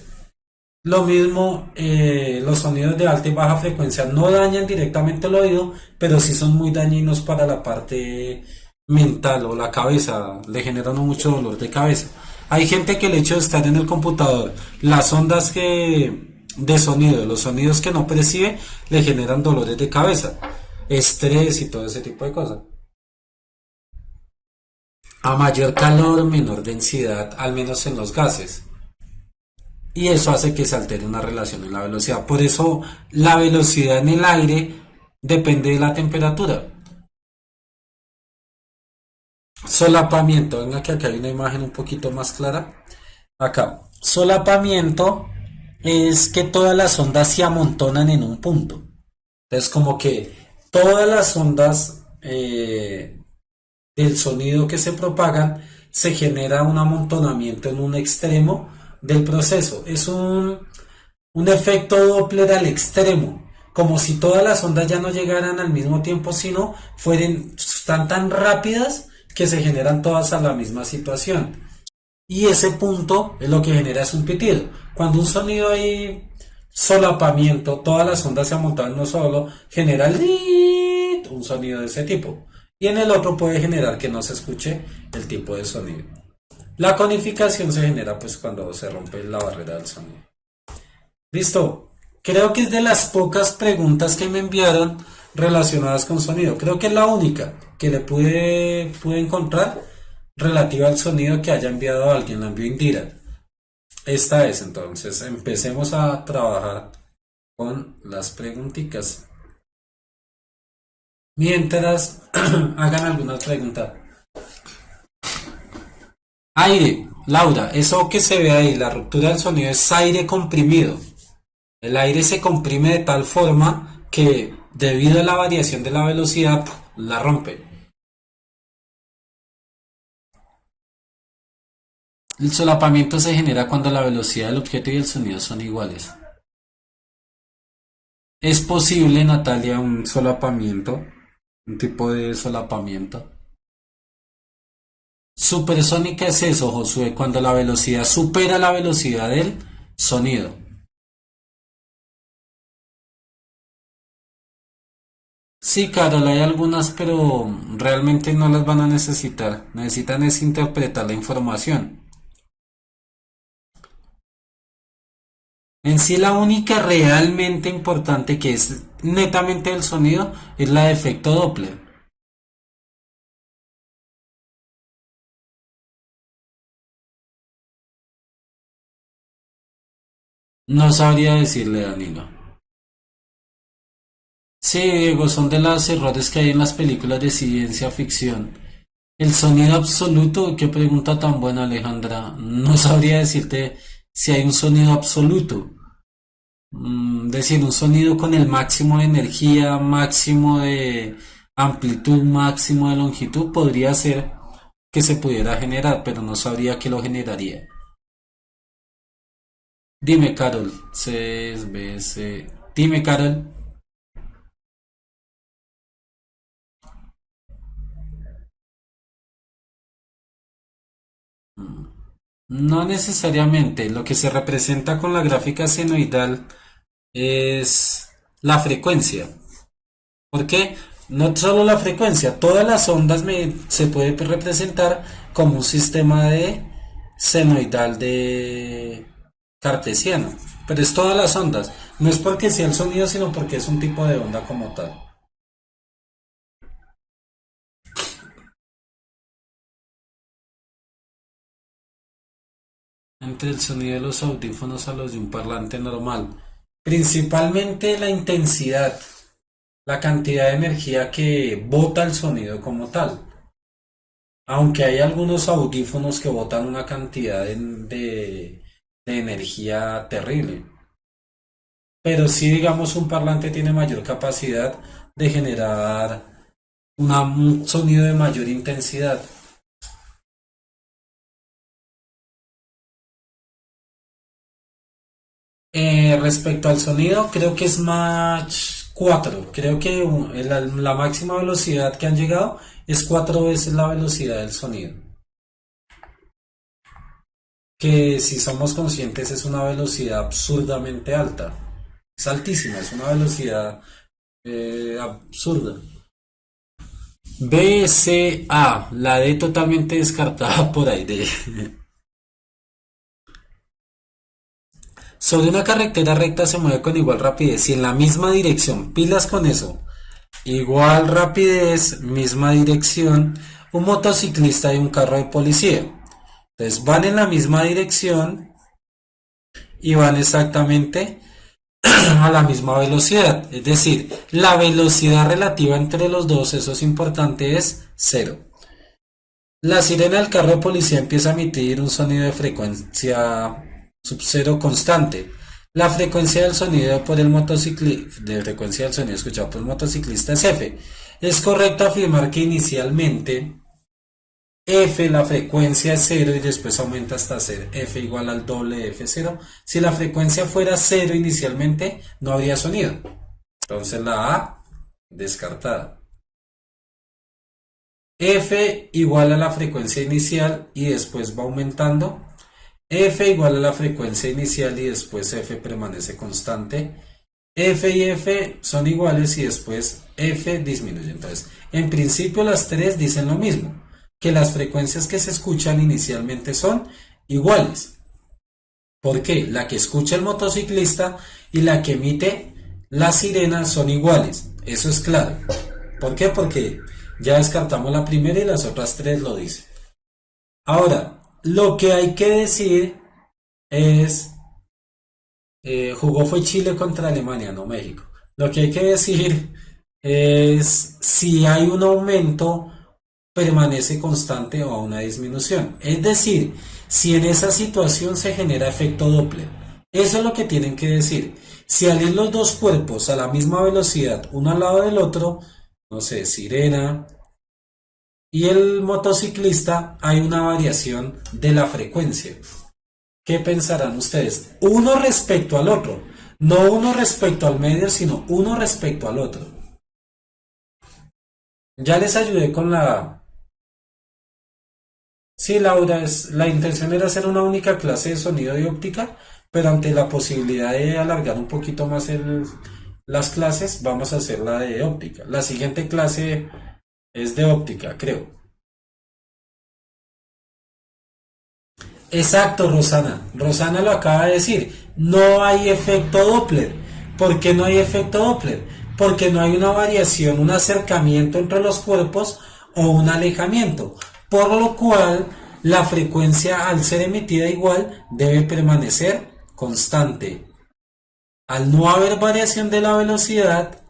Lo mismo, los sonidos de alta y baja frecuencia no dañan directamente el oído, pero sí son muy dañinos para la parte mental o la cabeza, le generan mucho dolor de cabeza. Hay gente que el hecho de estar en el computador, las ondas de sonido, los sonidos que no percibe, le generan dolores de cabeza, estrés y todo ese tipo de cosas. A mayor calor, menor densidad, al menos en los gases. Y eso hace que se altere una relación en la velocidad. Por eso la velocidad en el aire depende de la temperatura. Solapamiento, venga que acá hay una imagen un poquito más clara. Acá, solapamiento es que todas las ondas se amontonan en un punto. Entonces como que todas las ondas del sonido que se propagan se genera un amontonamiento en un extremo del proceso. Es un efecto Doppler al extremo, como si todas las ondas ya no llegaran al mismo tiempo, sino están tan rápidas que se generan todas a la misma situación. Y ese punto es lo que genera es un pitido. Cuando un sonido hay solapamiento, todas las ondas se amontonan en uno solo, genera un sonido de ese tipo. Y en el otro puede generar que no se escuche el tipo de sonido. La conificación se genera pues cuando se rompe la barrera del sonido. Listo. Creo que es de las pocas preguntas que me enviaron relacionadas con sonido. Creo que es la única que pude encontrar relativa al sonido que haya enviado alguien. La envió Indira. Esta es entonces. Empecemos a trabajar con las preguntitas. Mientras hagan alguna pregunta. Aire. Laura, eso que se ve ahí, la ruptura del sonido es aire comprimido. El aire se comprime de tal forma que debido a la variación de la velocidad la rompe. El solapamiento se genera cuando la velocidad del objeto y el sonido son iguales. Es posible, Natalia, un solapamiento, un tipo de solapamiento. Supersónica es eso, Josué, cuando la velocidad supera la velocidad del sonido. Sí, Carol, hay algunas, pero realmente no las van a necesitar. Necesitan es interpretar la información. En sí, la única realmente importante que es netamente del sonido es la de efecto Doppler. No sabría decirle, Danilo. Sí, Diego, son de los errores que hay en las películas de ciencia ficción. El sonido absoluto, qué pregunta tan buena, Alejandra. No sabría decirte si hay un sonido absoluto. Decir un sonido con el máximo de energía, máximo de amplitud, máximo de longitud, podría ser que se pudiera generar, pero no sabría que lo generaría. Dime, Carol. C, B, C. Dime, Carol. No necesariamente. Lo que se representa con la gráfica senoidal es la frecuencia. ¿Por qué? No solo la frecuencia, todas las ondas se puede representar como un sistema de senoidal de cartesiano. Pero es todas las ondas. No es porque sea el sonido, sino porque es un tipo de onda como tal. Entre el sonido de los audífonos a los de un parlante normal. Principalmente la intensidad, la cantidad de energía que bota el sonido como tal. Aunque hay algunos audífonos que botan una cantidad de energía terrible. Pero sí, digamos, un parlante tiene mayor capacidad de generar un sonido de mayor intensidad. Respecto al sonido, creo que es Mach 4. Creo que la máxima velocidad que han llegado es 4 veces la velocidad del sonido. Que si somos conscientes es una velocidad absurdamente alta. Es altísima, es una velocidad absurda. B, C, A. La D totalmente descartada por ahí. Sobre una carretera recta se mueve con igual rapidez y en la misma dirección. Pilas con eso. Igual rapidez, misma dirección. Un motociclista y un carro de policía. Entonces van en la misma dirección y van exactamente a la misma velocidad. Es decir, la velocidad relativa entre los dos, eso es importante, es cero. La sirena del carro de policía empieza a emitir un sonido de frecuencia sub-cero constante. La frecuencia del sonido por el motociclista, de frecuencia del sonido escuchado por el motociclista es F. Es correcto afirmar que inicialmente F, la frecuencia es cero y después aumenta hasta ser F igual al doble de F0. Si la frecuencia fuera cero inicialmente, no habría sonido. Entonces la A descartada. F igual a la frecuencia inicial y después va aumentando. F igual a la frecuencia inicial y después F permanece constante. F y F son iguales y después F disminuye. Entonces, en principio las tres dicen lo mismo, que las frecuencias que se escuchan inicialmente son iguales. ¿Por qué? La que escucha el motociclista y la que emite la sirena son iguales. Eso es claro. ¿Por qué? Porque ya descartamos la primera y las otras tres lo dicen. Ahora, lo que hay que decir es, jugó fue Chile contra Alemania, no México. Lo que hay que decir es si hay un aumento, permanece constante o una disminución. Es decir, si en esa situación se genera efecto Doppler. Eso es lo que tienen que decir. Si al ir los dos cuerpos a la misma velocidad, uno al lado del otro, no sé, sirena, y el motociclista, hay una variación de la frecuencia. ¿Qué pensarán ustedes? Uno respecto al otro. No uno respecto al medio, sino uno respecto al otro. Ya les ayudé con la... Sí, Laura, la intención era hacer una única clase de sonido y óptica, pero ante la posibilidad de alargar un poquito más las clases, vamos a hacer la de óptica. La siguiente clase es de óptica, creo. Exacto, Rosana. Rosana lo acaba de decir. No hay efecto Doppler. ¿Por qué no hay efecto Doppler? Porque no hay una variación, un acercamiento entre los cuerpos o un alejamiento. Por lo cual, la frecuencia al ser emitida igual debe permanecer constante. Al no haber variación de la velocidad,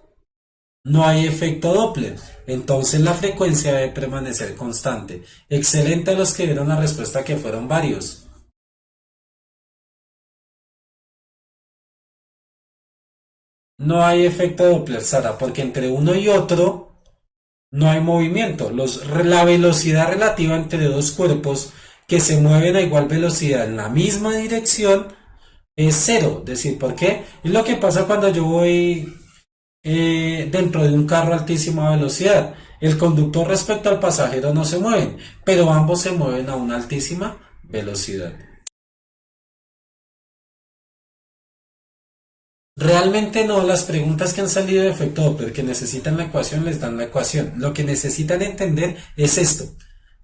no hay efecto Doppler. Entonces la frecuencia debe permanecer constante. Excelente a los que dieron la respuesta que fueron varios. No hay efecto Doppler, Sara, porque entre uno y otro no hay movimiento. La velocidad relativa entre dos cuerpos que se mueven a igual velocidad en la misma dirección es cero. Es decir, ¿por qué? Es lo que pasa cuando yo voy dentro de un carro a altísima velocidad. El conductor respecto al pasajero no se mueven, pero ambos se mueven a una altísima velocidad. Realmente no, las preguntas que han salido de efecto Doppler que necesitan la ecuación les dan la ecuación. Lo que necesitan entender es esto.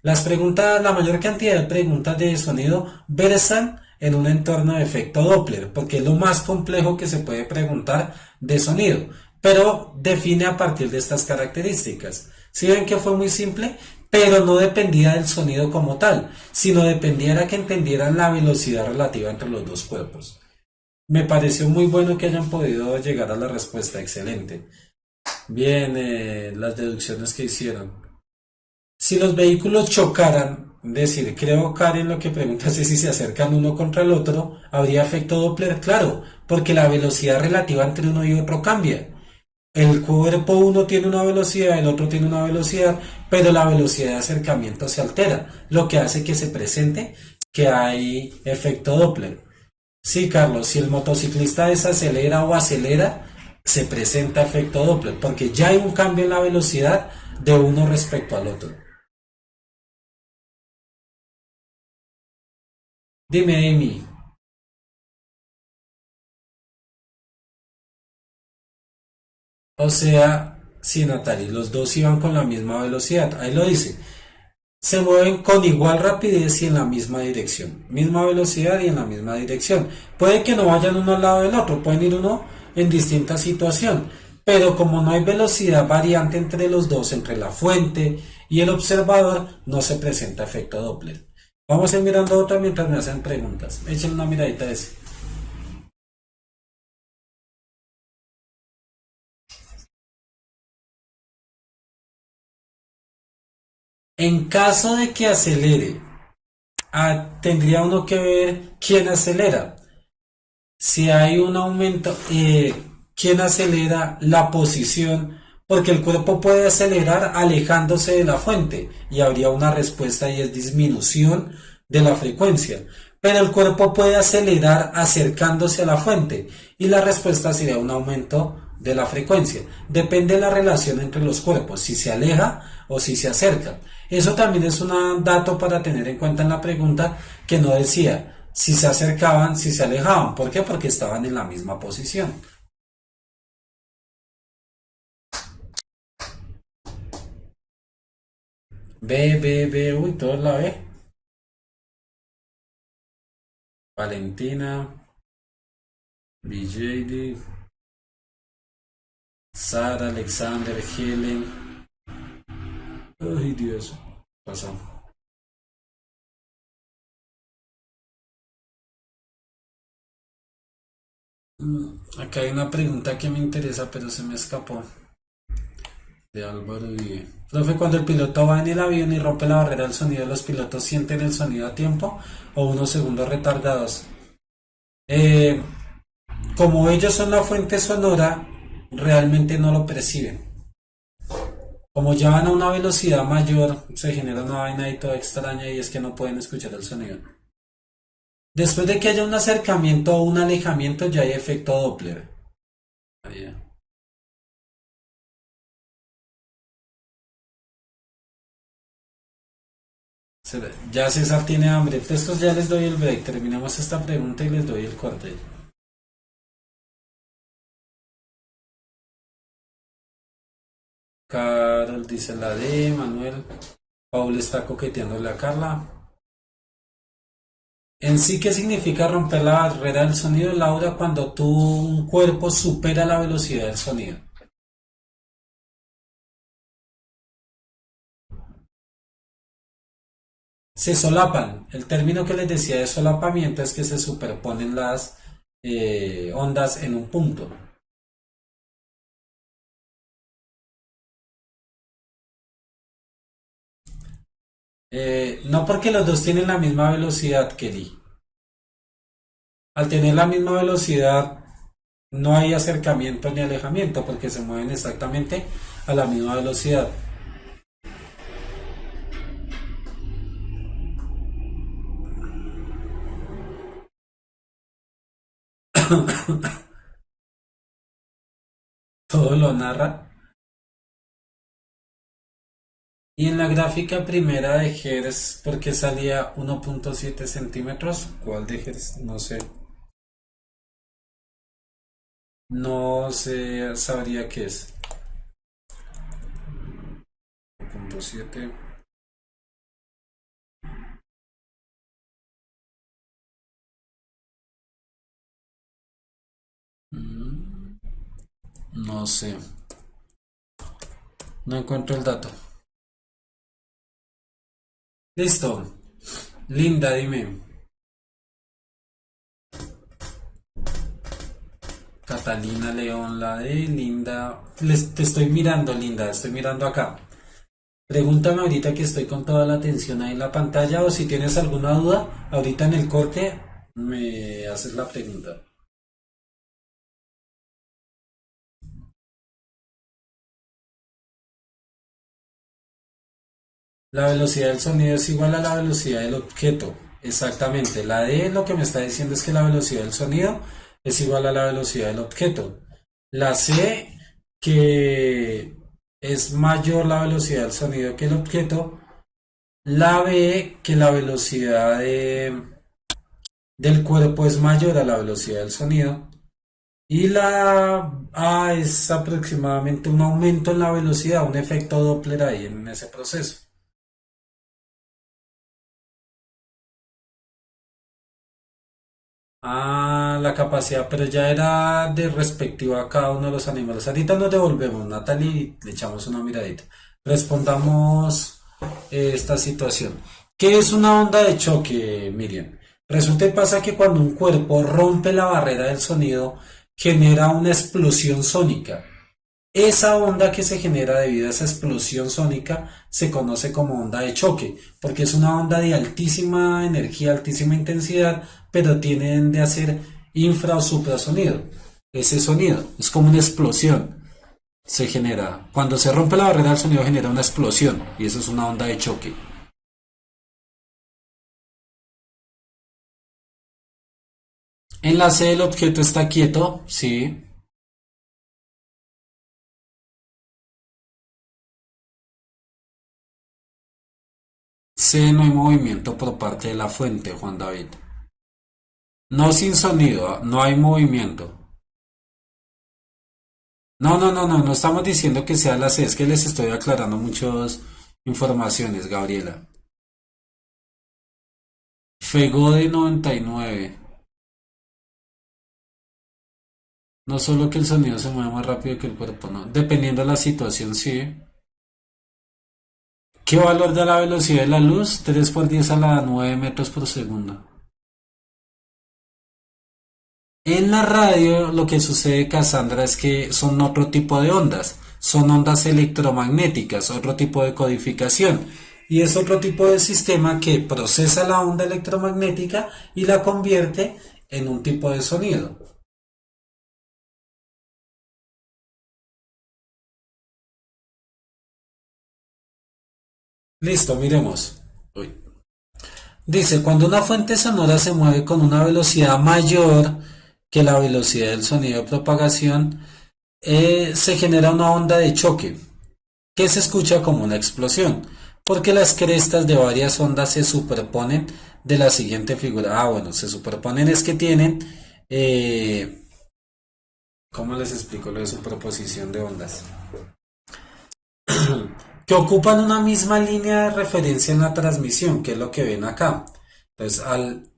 Las preguntas, la mayor cantidad de preguntas de sonido versan en un entorno de efecto Doppler, porque es lo más complejo que se puede preguntar de sonido, pero define a partir de estas características. Si ven que fue muy simple, pero no dependía del sonido como tal, sino dependía de que entendieran la velocidad relativa entre los dos cuerpos. Me pareció muy bueno que hayan podido llegar a la respuesta. Excelente. Bien, las deducciones que hicieron. Si los vehículos chocaran, es decir, creo, Karen, lo que preguntas es si se acercan uno contra el otro, ¿habría efecto Doppler? Claro, porque la velocidad relativa entre uno y otro cambia. El cuerpo uno tiene una velocidad, el otro tiene una velocidad, pero la velocidad de acercamiento se altera, lo que hace que se presente que hay efecto Doppler. Sí, Carlos, si el motociclista desacelera o acelera, se presenta efecto Doppler, porque ya hay un cambio en la velocidad de uno respecto al otro. Dime, Amy. O sea, sí, Natalie, los dos iban con la misma velocidad. Ahí lo dice. Se mueven con igual rapidez y en la misma dirección. Misma velocidad y en la misma dirección. Puede que no vayan uno al lado del otro, pueden ir uno en distinta situación. Pero como no hay velocidad variante entre los dos, entre la fuente y el observador, no se presenta efecto Doppler. Vamos a ir mirando otra mientras me hacen preguntas. Echen una miradita a ese. En caso de que acelere, tendría uno que ver quién acelera. Si hay un aumento, ¿quién acelera la posición? Porque el cuerpo puede acelerar alejándose de la fuente y habría una respuesta y es disminución de la frecuencia. Pero el cuerpo puede acelerar acercándose a la fuente y la respuesta sería un aumento de la frecuencia. Depende de la relación entre los cuerpos, si se aleja o si se acerca. Eso también es un dato para tener en cuenta en la pregunta que no decía si se acercaban, si se alejaban. ¿Por qué? Porque estaban en la misma posición. Uy, todos la B. Valentina, BJD, Sara, Alexander, Helen. Ay, Dios. Pasó. Acá hay una pregunta que me interesa, pero se me escapó. De Álvaro Uribe. Profe, cuando el piloto va en el avión y rompe la barrera del sonido, ¿los pilotos sienten el sonido a tiempo o unos segundos retardados? Eh, Como ellos son la fuente sonora, realmente no lo perciben. Como ya van a una velocidad mayor, se genera una vaina y toda extraña y es que no pueden escuchar el sonido. Después de que haya un acercamiento o un alejamiento, ya hay efecto Doppler. Ahí. Ya César tiene hambre. Estos ya les doy el break. Terminamos esta pregunta y les doy el corte. Carol dice la D. Manuel. Paul está coqueteándole a Carla. En sí, ¿qué significa romper la barrera del sonido, Laura, cuando un cuerpo supera la velocidad del sonido? Se solapan. El término que les decía de solapamiento es que se superponen las ondas en un punto. No porque los dos tienen la misma velocidad, Kelly. Al tener la misma velocidad, No hay acercamiento ni alejamiento porque se mueven exactamente a la misma velocidad. Todo lo narra. Y en la gráfica primera de Hertz, ¿por qué salía 1.7 centímetros? ¿Cuál de Hertz? No sé. No sé, sabría qué es. 1.7. No sé. No encuentro el dato. Listo. Linda, dime. Catalina León, la de Linda. Te estoy mirando, Linda. Estoy mirando acá. Pregúntame ahorita que estoy con toda la atención ahí en la pantalla o si tienes alguna duda, ahorita en el corte me haces la pregunta. La velocidad del sonido es igual a la velocidad del objeto. Exactamente. La D lo que me está diciendo es que la velocidad del sonido es igual a la velocidad del objeto. La C, que es mayor la velocidad del sonido que el objeto. La B, que la velocidad del cuerpo es mayor a la velocidad del sonido. Y la A es aproximadamente un aumento en la velocidad, un efecto Doppler ahí en ese proceso. Ah, la capacidad, pero ya era de respectiva a cada uno de los animales. Ahorita nos devolvemos, Natalie, y le echamos una miradita. Respondamos esta situación. ¿Qué es una onda de choque, Miriam? Resulta y pasa que cuando un cuerpo rompe la barrera del sonido, genera una explosión sónica. Esa onda que se genera debido a esa explosión sónica se conoce como onda de choque, porque es una onda de altísima energía, altísima intensidad, pero tienen de hacer infra o suprasonido. Ese sonido es como una explosión. Se genera. Cuando se rompe la barrera del sonido genera una explosión y eso es una onda de choque. En la C el objeto está quieto, sí. C no hay movimiento por parte de la fuente, Juan David. No sin sonido, no hay movimiento. No, no, no, no, no estamos diciendo que sea la C, es que les estoy aclarando muchas informaciones, Gabriela. Fego de 99. No solo que el sonido se mueve más rápido que el cuerpo, no. Dependiendo de la situación, sí. ¿Qué valor da la velocidad de la luz? 3 por 10 a la 9 metros por segundo. En la radio lo que sucede, Cassandra, es que son otro tipo de ondas. Son ondas electromagnéticas, otro tipo de codificación. Y es otro tipo de sistema que procesa la onda electromagnética y la convierte en un tipo de sonido. Listo, miremos. Uy. Dice, cuando una fuente sonora se mueve con una velocidad mayor que la velocidad del sonido de propagación, se genera una onda de choque que se escucha como una explosión, porque las crestas de varias ondas se superponen de la siguiente figura. Ah, bueno, se superponen es que tienen, ¿cómo les explico lo de superposición de ondas? Que ocupan una misma línea de referencia en la transmisión, que es lo que ven acá. Entonces, al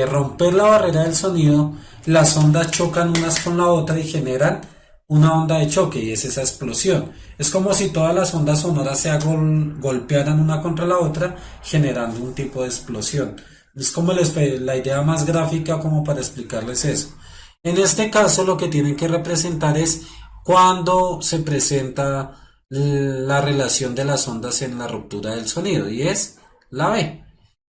romper la barrera del sonido, las ondas chocan unas con la otra y generan una onda de choque y es esa explosión. Es como si todas las ondas sonoras se golpearan una contra la otra, generando un tipo de explosión. Es como la idea más gráfica como para explicarles eso. En este caso, lo que tienen que representar es cuando se presenta la relación de las ondas en la ruptura del sonido y es la B.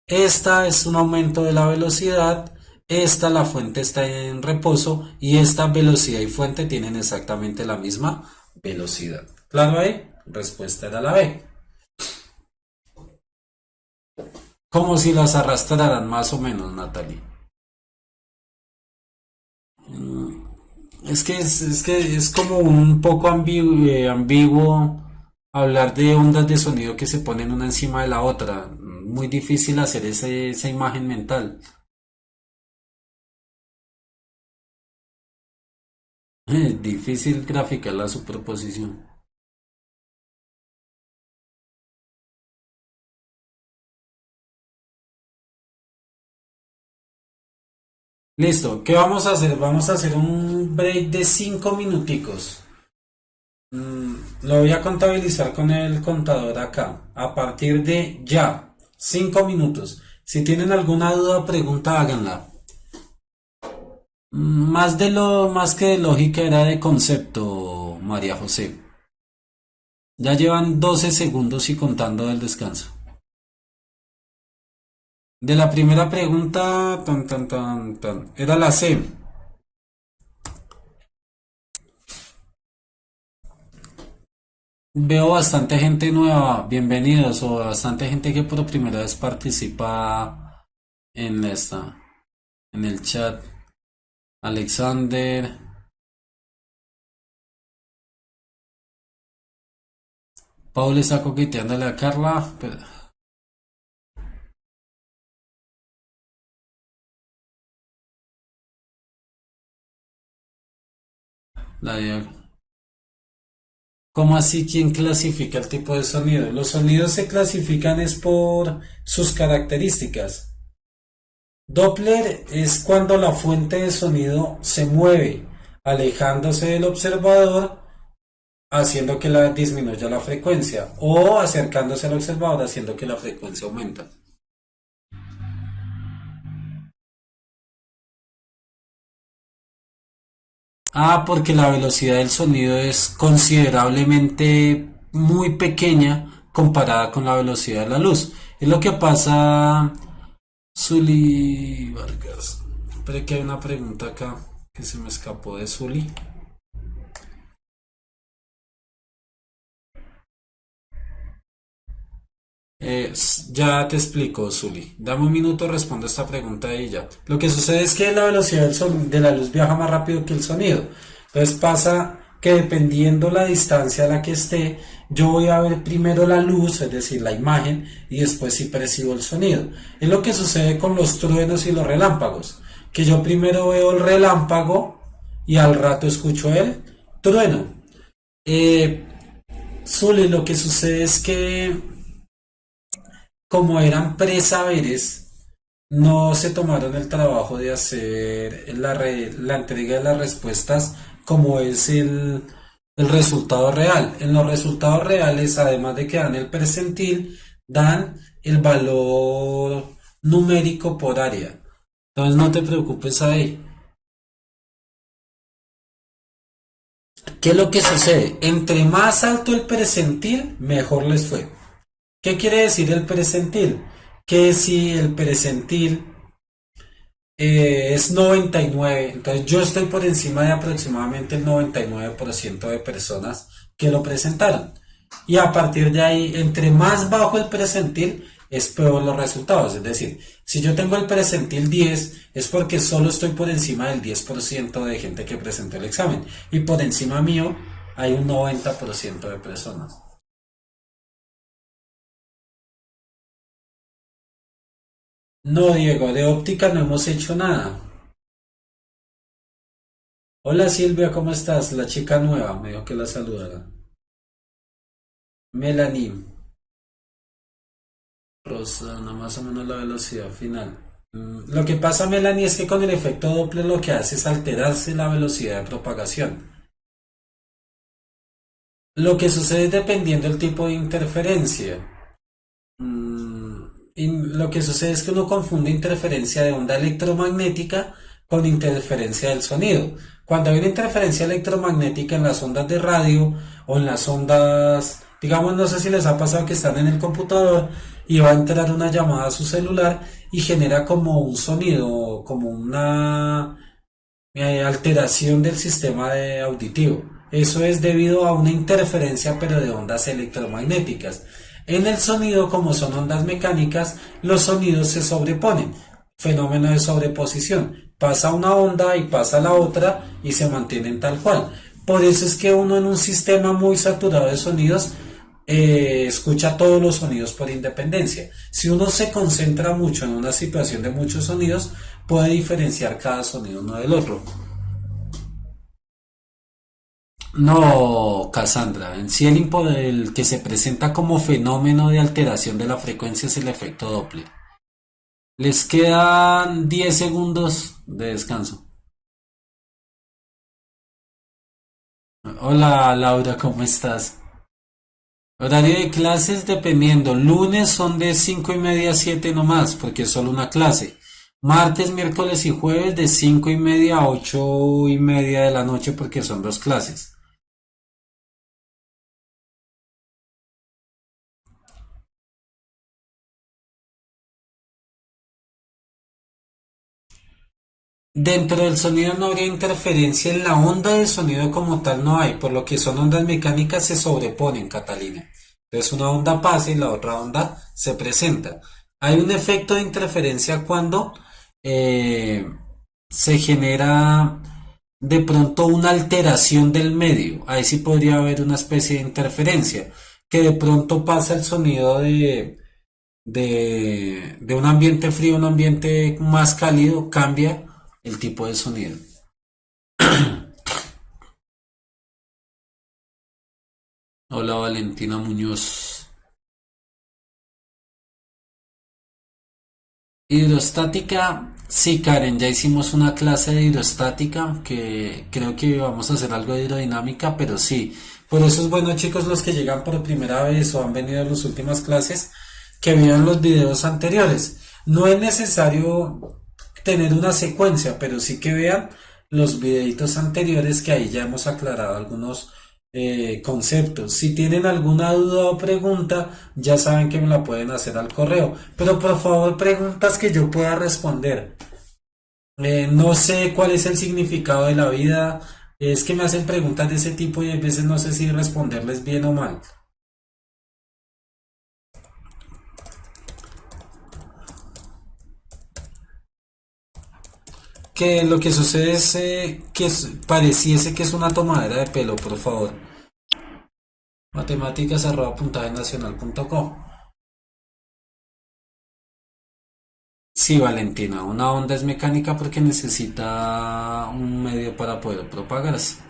Esta es un aumento de la velocidad esta la fuente está en reposo y esta velocidad y fuente tienen exactamente la misma velocidad. ¿Claro ahí? Respuesta era la B. Como si las arrastraran más o menos, Natalie. Es que es como un poco ambiguo hablar de ondas de sonido que se ponen una encima de la otra. Muy difícil hacer esa imagen mental. Difícil graficar la superposición. Listo, ¿qué vamos a hacer? Vamos a hacer un break de 5 minuticos. Lo voy a contabilizar con el contador acá. A partir de ya, 5 minutos. Si tienen alguna duda o pregunta, háganla. Más que de lógica era de concepto, María José. Ya llevan 12 segundos y contando del descanso. De la primera pregunta, era la C. Veo bastante gente nueva, bienvenidos, o bastante gente que por primera vez participa en el chat. Alexander, Paul está coqueteándole a Carla, la, ¿cómo así quién clasifica el tipo de sonido? Los sonidos se clasifican es por sus características. Doppler es cuando la fuente de sonido se mueve, alejándose del observador, haciendo que la disminuya la frecuencia, o acercándose al observador, haciendo que la frecuencia aumenta. Ah, porque la velocidad del sonido es considerablemente muy pequeña comparada con la velocidad de la luz. Es lo que pasa, Zuli Vargas. Espera que hay una pregunta acá que se me escapó de Zuli. Ya te explico, Zuli. Dame un minuto, respondo esta pregunta y ya. Lo que sucede es que la velocidad de la luz viaja más rápido que el sonido. Entonces pasa que dependiendo la distancia a la que esté, yo voy a ver primero la luz, es decir, la imagen, y después sí percibo el sonido. Es lo que sucede con los truenos y los relámpagos, que yo primero veo el relámpago y al rato escucho el trueno. Eh, Zuli, lo que sucede es que como eran presaberes, no se tomaron el trabajo de hacer la entrega de las respuestas como es el resultado real. En los resultados reales, además de que dan el percentil, dan el valor numérico por área. Entonces no te preocupes ahí. ¿Qué es lo que sucede? Entre más alto el percentil, mejor les fue. ¿Qué quiere decir el percentil? Que si el percentil es 99, entonces yo estoy por encima de aproximadamente el 99% de personas que lo presentaron. Y a partir de ahí, entre más bajo el percentil, es peor los resultados. Es decir, si yo tengo el percentil 10, es porque solo estoy por encima del 10% de gente que presentó el examen. Y por encima mío hay un 90% de personas. No, Diego, de óptica no hemos hecho nada. Hola Silvia, ¿cómo estás? La chica nueva, me dijo que la saludara. Melanie, Rosana, más o menos la velocidad final. Lo que pasa, Melanie, es que con el efecto Doppler lo que hace es alterarse la velocidad de propagación. Lo que sucede es dependiendo del tipo de interferencia. Y lo que sucede es que uno confunde interferencia de onda electromagnética con interferencia del sonido. Cuando hay una interferencia electromagnética en las ondas de radio o en las ondas Digamos, no sé si les ha pasado que están en el computador y va a entrar una llamada a su celular y genera como un sonido, como una alteración del sistema auditivo. Eso es debido a una interferencia pero de ondas electromagnéticas. En el sonido, como son ondas mecánicas, los sonidos se sobreponen. Fenómeno de sobreposición. Pasa una onda y pasa la otra y se mantienen tal cual. Por eso es que uno en un sistema muy saturado de sonidos escucha todos los sonidos por independencia. Si uno se concentra mucho en una situación de muchos sonidos, puede diferenciar cada sonido uno del otro. No, Cassandra, en sí el que se presenta como fenómeno de alteración de la frecuencia es el efecto Doppler. Les quedan 10 segundos de descanso. Hola Laura, ¿cómo estás? Horario de clases dependiendo. Lunes son de 5:30 a 7 nomás, porque es solo una clase. Martes, miércoles y jueves de 5:30 a 8:30 de la noche, porque son dos clases. Dentro del sonido no habría interferencia en la onda de sonido como tal no hay, por lo que son ondas mecánicas se sobreponen, Catalina. Entonces una onda pasa y la otra onda se presenta. Hay un efecto de interferencia cuando eh, se genera de pronto una alteración del medio. Ahí sí podría haber una especie de interferencia, que de pronto pasa el sonido de un ambiente frío a un ambiente más cálido, cambia el tipo de sonido. Hola Valentina Muñoz. Hidrostática, sí Karen, ya hicimos una clase de hidrostática que creo que vamos a hacer algo de hidrodinámica, pero sí. Por eso es bueno chicos los que llegan por primera vez o han venido a las últimas clases que vean los videos anteriores. No es necesario tener una secuencia, pero sí que vean los videitos anteriores que ahí ya hemos aclarado algunos conceptos. Si tienen alguna duda o pregunta, ya saben que me la pueden hacer al correo. Pero por favor, preguntas que yo pueda responder. No sé cuál es el significado de la vida. Es que me hacen preguntas de ese tipo y a veces no sé si responderles bien o mal. Que lo que sucede es que pareciese que es una tomadera de pelo, por favor. Matemáticas@puntajenacional.com. Sí, Valentina, una onda es mecánica porque necesita un medio para poder propagarse.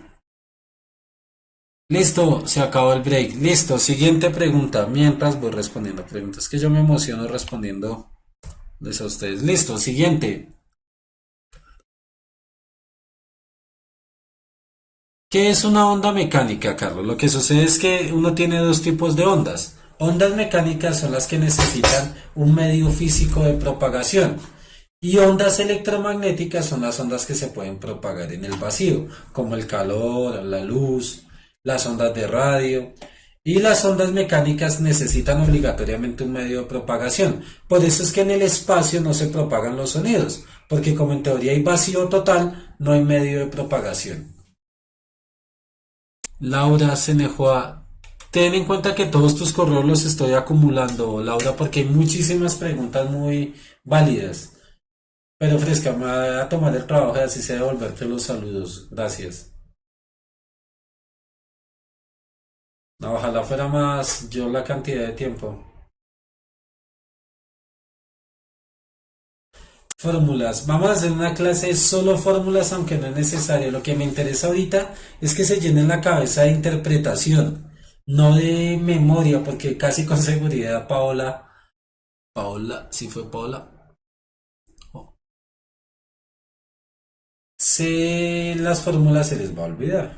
Listo, se acabó el break. Listo, siguiente pregunta. Mientras voy respondiendo preguntas, que yo me emociono respondiendo a ustedes. Listo, siguiente. ¿Qué es una onda mecánica, Carlos? Lo que sucede es que uno tiene dos tipos de ondas. Ondas mecánicas son las que necesitan un medio físico de propagación. Y ondas electromagnéticas son las ondas que se pueden propagar en el vacío, como el calor, la luz, las ondas de radio. Y las ondas mecánicas necesitan obligatoriamente un medio de propagación. Por eso es que en el espacio no se propagan los sonidos, porque como en teoría hay vacío total, no hay medio de propagación. Laura Senejoa, ten en cuenta que todos tus correos los estoy acumulando, Laura, porque hay muchísimas preguntas muy válidas. Pero fresca, me voy a tomar el trabajo de así sea devolverte los saludos. Gracias. No, ojalá fuera más yo la cantidad de tiempo. Fórmulas. Vamos a hacer una clase de solo fórmulas, aunque no es necesario. Lo que me interesa ahorita es que se llenen la cabeza de interpretación, no de memoria, porque casi con seguridad Paola, si fue Paola, oh, sé las fórmulas se les va a olvidar.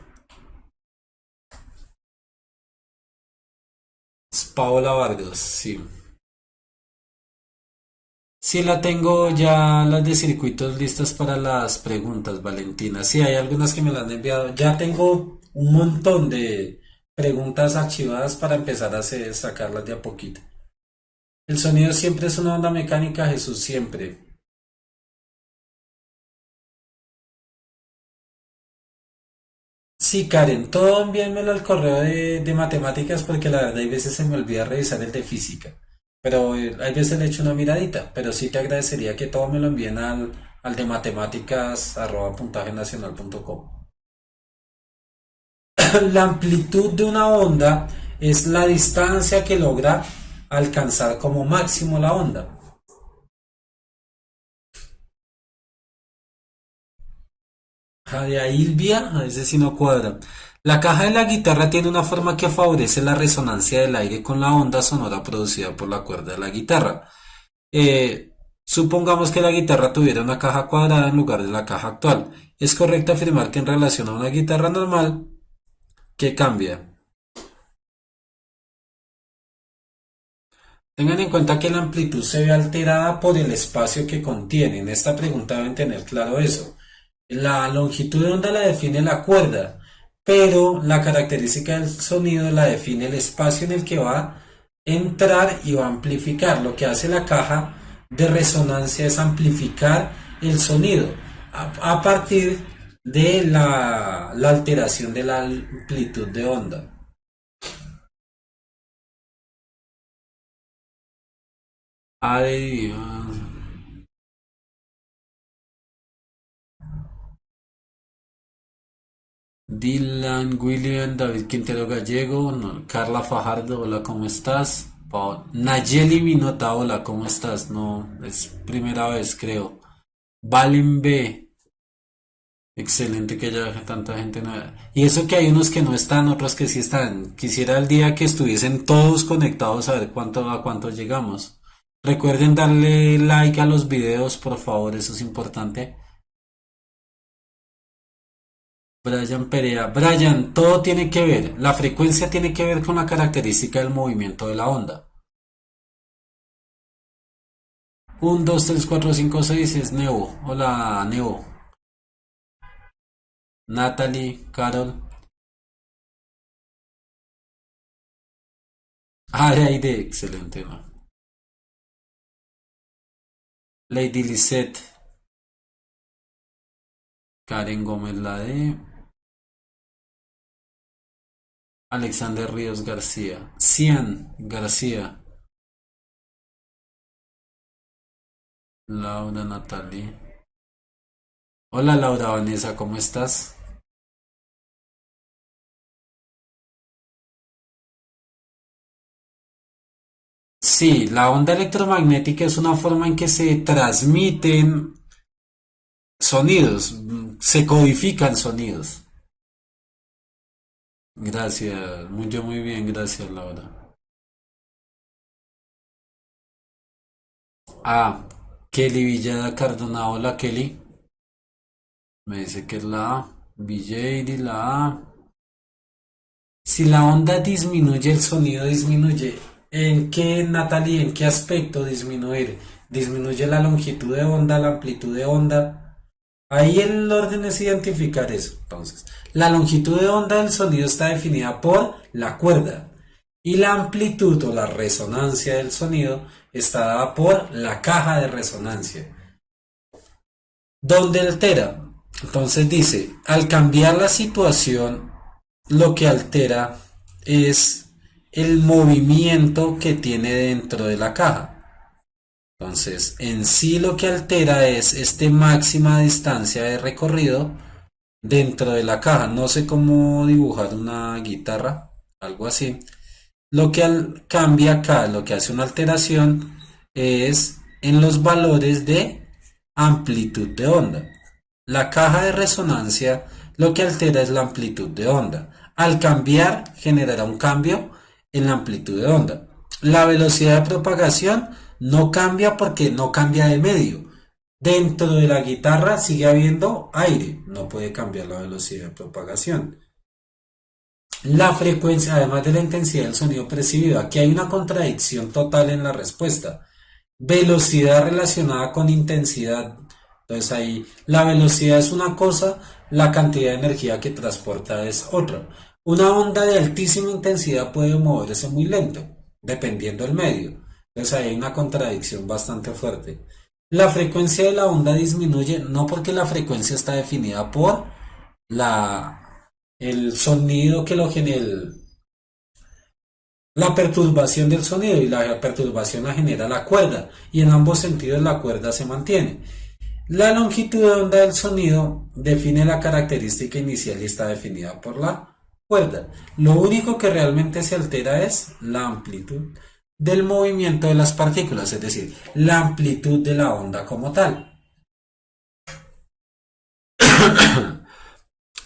Es Paola Vargas, sí. Sí, la tengo ya las de circuitos listas para las preguntas, Valentina. Sí, hay algunas que me las han enviado. Ya tengo un montón preguntas archivadas para empezar a sacarlas de a poquito. El sonido siempre es una onda mecánica, Jesús, siempre. Sí, Karen, todo envíenmelo al correo de matemáticas porque la verdad hay veces se me olvida revisar el de física. Pero hay veces le echo una miradita. Pero sí te agradecería que todo me lo envíen al de matemáticas @puntajenacional.com. La amplitud de una onda es la distancia que logra alcanzar como máximo la onda. De Ilvia, a veces sí no cuadra. La caja de la guitarra tiene una forma que favorece la resonancia del aire con la onda sonora producida por la cuerda de la guitarra. Supongamos que la guitarra tuviera una caja cuadrada en lugar de la caja actual. Es correcto afirmar que en relación a una guitarra normal, ¿qué cambia? Tengan en cuenta que la amplitud se ve alterada por el espacio que contiene. En esta pregunta deben tener claro eso. La longitud de onda la define la cuerda, pero la característica del sonido la define el espacio en el que va a entrar y va a amplificar. Lo que hace la caja de resonancia es amplificar el sonido a partir de la alteración de la amplitud de onda. Ay, Dios. Dylan, William, David Quintero Gallego, Carla Fajardo, hola, ¿cómo estás? Nayeli Minota, hola, ¿cómo estás? No, es primera vez, creo. Valen B, excelente que haya tanta gente nueva. Y eso que hay unos que no están, otros que sí están. Quisiera el día que estuviesen todos conectados a ver a cuánto llegamos. Recuerden darle like a los videos, por favor, eso es importante. Brian Perea. Brian, todo tiene que ver, la frecuencia tiene que ver con la característica del movimiento de la onda. 1, 2, 3, 4, 5, 6 es Nebo. Hola, Nebo. Natalie, Carol. Aide, excelente, ¿no? Lady Lisette. Karen Gómez, la de. Alexander Ríos García. Cian García. Laura Natalie. Hola Laura Vanessa, ¿cómo estás? Sí, la onda electromagnética es una forma en que se transmiten sonidos, se codifican sonidos. Gracias, muy bien, gracias Laura. Ah, Kelly Villada Cardona, hola Kelly. Me dice que es la A. Villady, la A. Si la onda disminuye, el sonido disminuye. ¿En qué, Natalie, en qué aspecto disminuir? Disminuye la longitud de onda, la amplitud de onda. Ahí el orden es identificar eso. Entonces, la longitud de onda del sonido está definida por la cuerda y la amplitud o la resonancia del sonido está dada por la caja de resonancia. ¿Dónde altera? Entonces dice, al cambiar la situación, lo que altera es el movimiento que tiene dentro de la caja. Entonces, en sí lo que altera es esta máxima distancia de recorrido dentro de la caja. No sé cómo dibujar una guitarra, algo así. Lo que cambia acá, lo que hace una alteración es en los valores de amplitud de onda. La caja de resonancia lo que altera es la amplitud de onda. Al cambiar, generará un cambio en la amplitud de onda. La velocidad de propagación no cambia porque no cambia de medio. Dentro de la guitarra sigue habiendo aire, no puede cambiar la velocidad de propagación. La frecuencia, además de la intensidad del sonido percibido, aquí hay una contradicción total en la respuesta. Velocidad relacionada con intensidad. Entonces ahí la velocidad es una cosa, la cantidad de energía que transporta es otra. Una onda de altísima intensidad puede moverse muy lento, dependiendo del medio. Entonces ahí hay una contradicción bastante fuerte. La frecuencia de la onda disminuye no porque la frecuencia está definida por el sonido que lo genera, la perturbación del sonido, y la perturbación la genera la cuerda, y en ambos sentidos la cuerda se mantiene. La longitud de onda del sonido define la característica inicial y está definida por la cuerda. Lo único que realmente se altera es la amplitud del movimiento de las partículas, es decir, la amplitud de la onda como tal.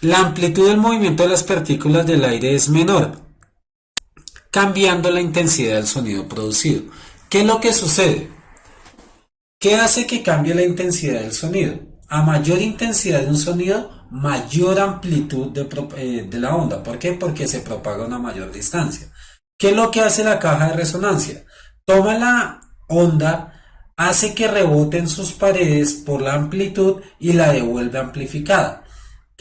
La amplitud del movimiento de las partículas del aire es menor, cambiando la intensidad del sonido producido. ¿Qué es lo que sucede? ¿Qué hace que cambie la intensidad del sonido? A mayor intensidad de un sonido, mayor amplitud de la onda. ¿Por qué? Porque se propaga a una mayor distancia. ¿Qué es lo que hace la caja de resonancia? Toma la onda, hace que rebote en sus paredes por la amplitud y la devuelve amplificada.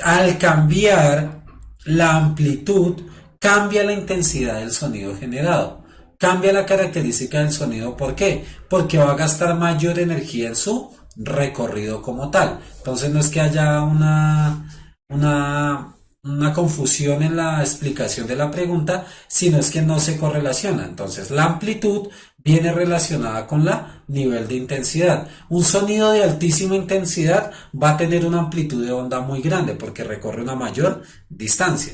Al cambiar la amplitud, cambia la intensidad del sonido generado. Cambia la característica del sonido. ¿Por qué? Porque va a gastar mayor energía en su recorrido como tal. Entonces no es que haya una confusión en la explicación de la pregunta, sino es que no se correlaciona. Entonces la amplitud viene relacionada con la nivel de intensidad. Un sonido de altísima intensidad va a tener una amplitud de onda muy grande porque recorre una mayor distancia.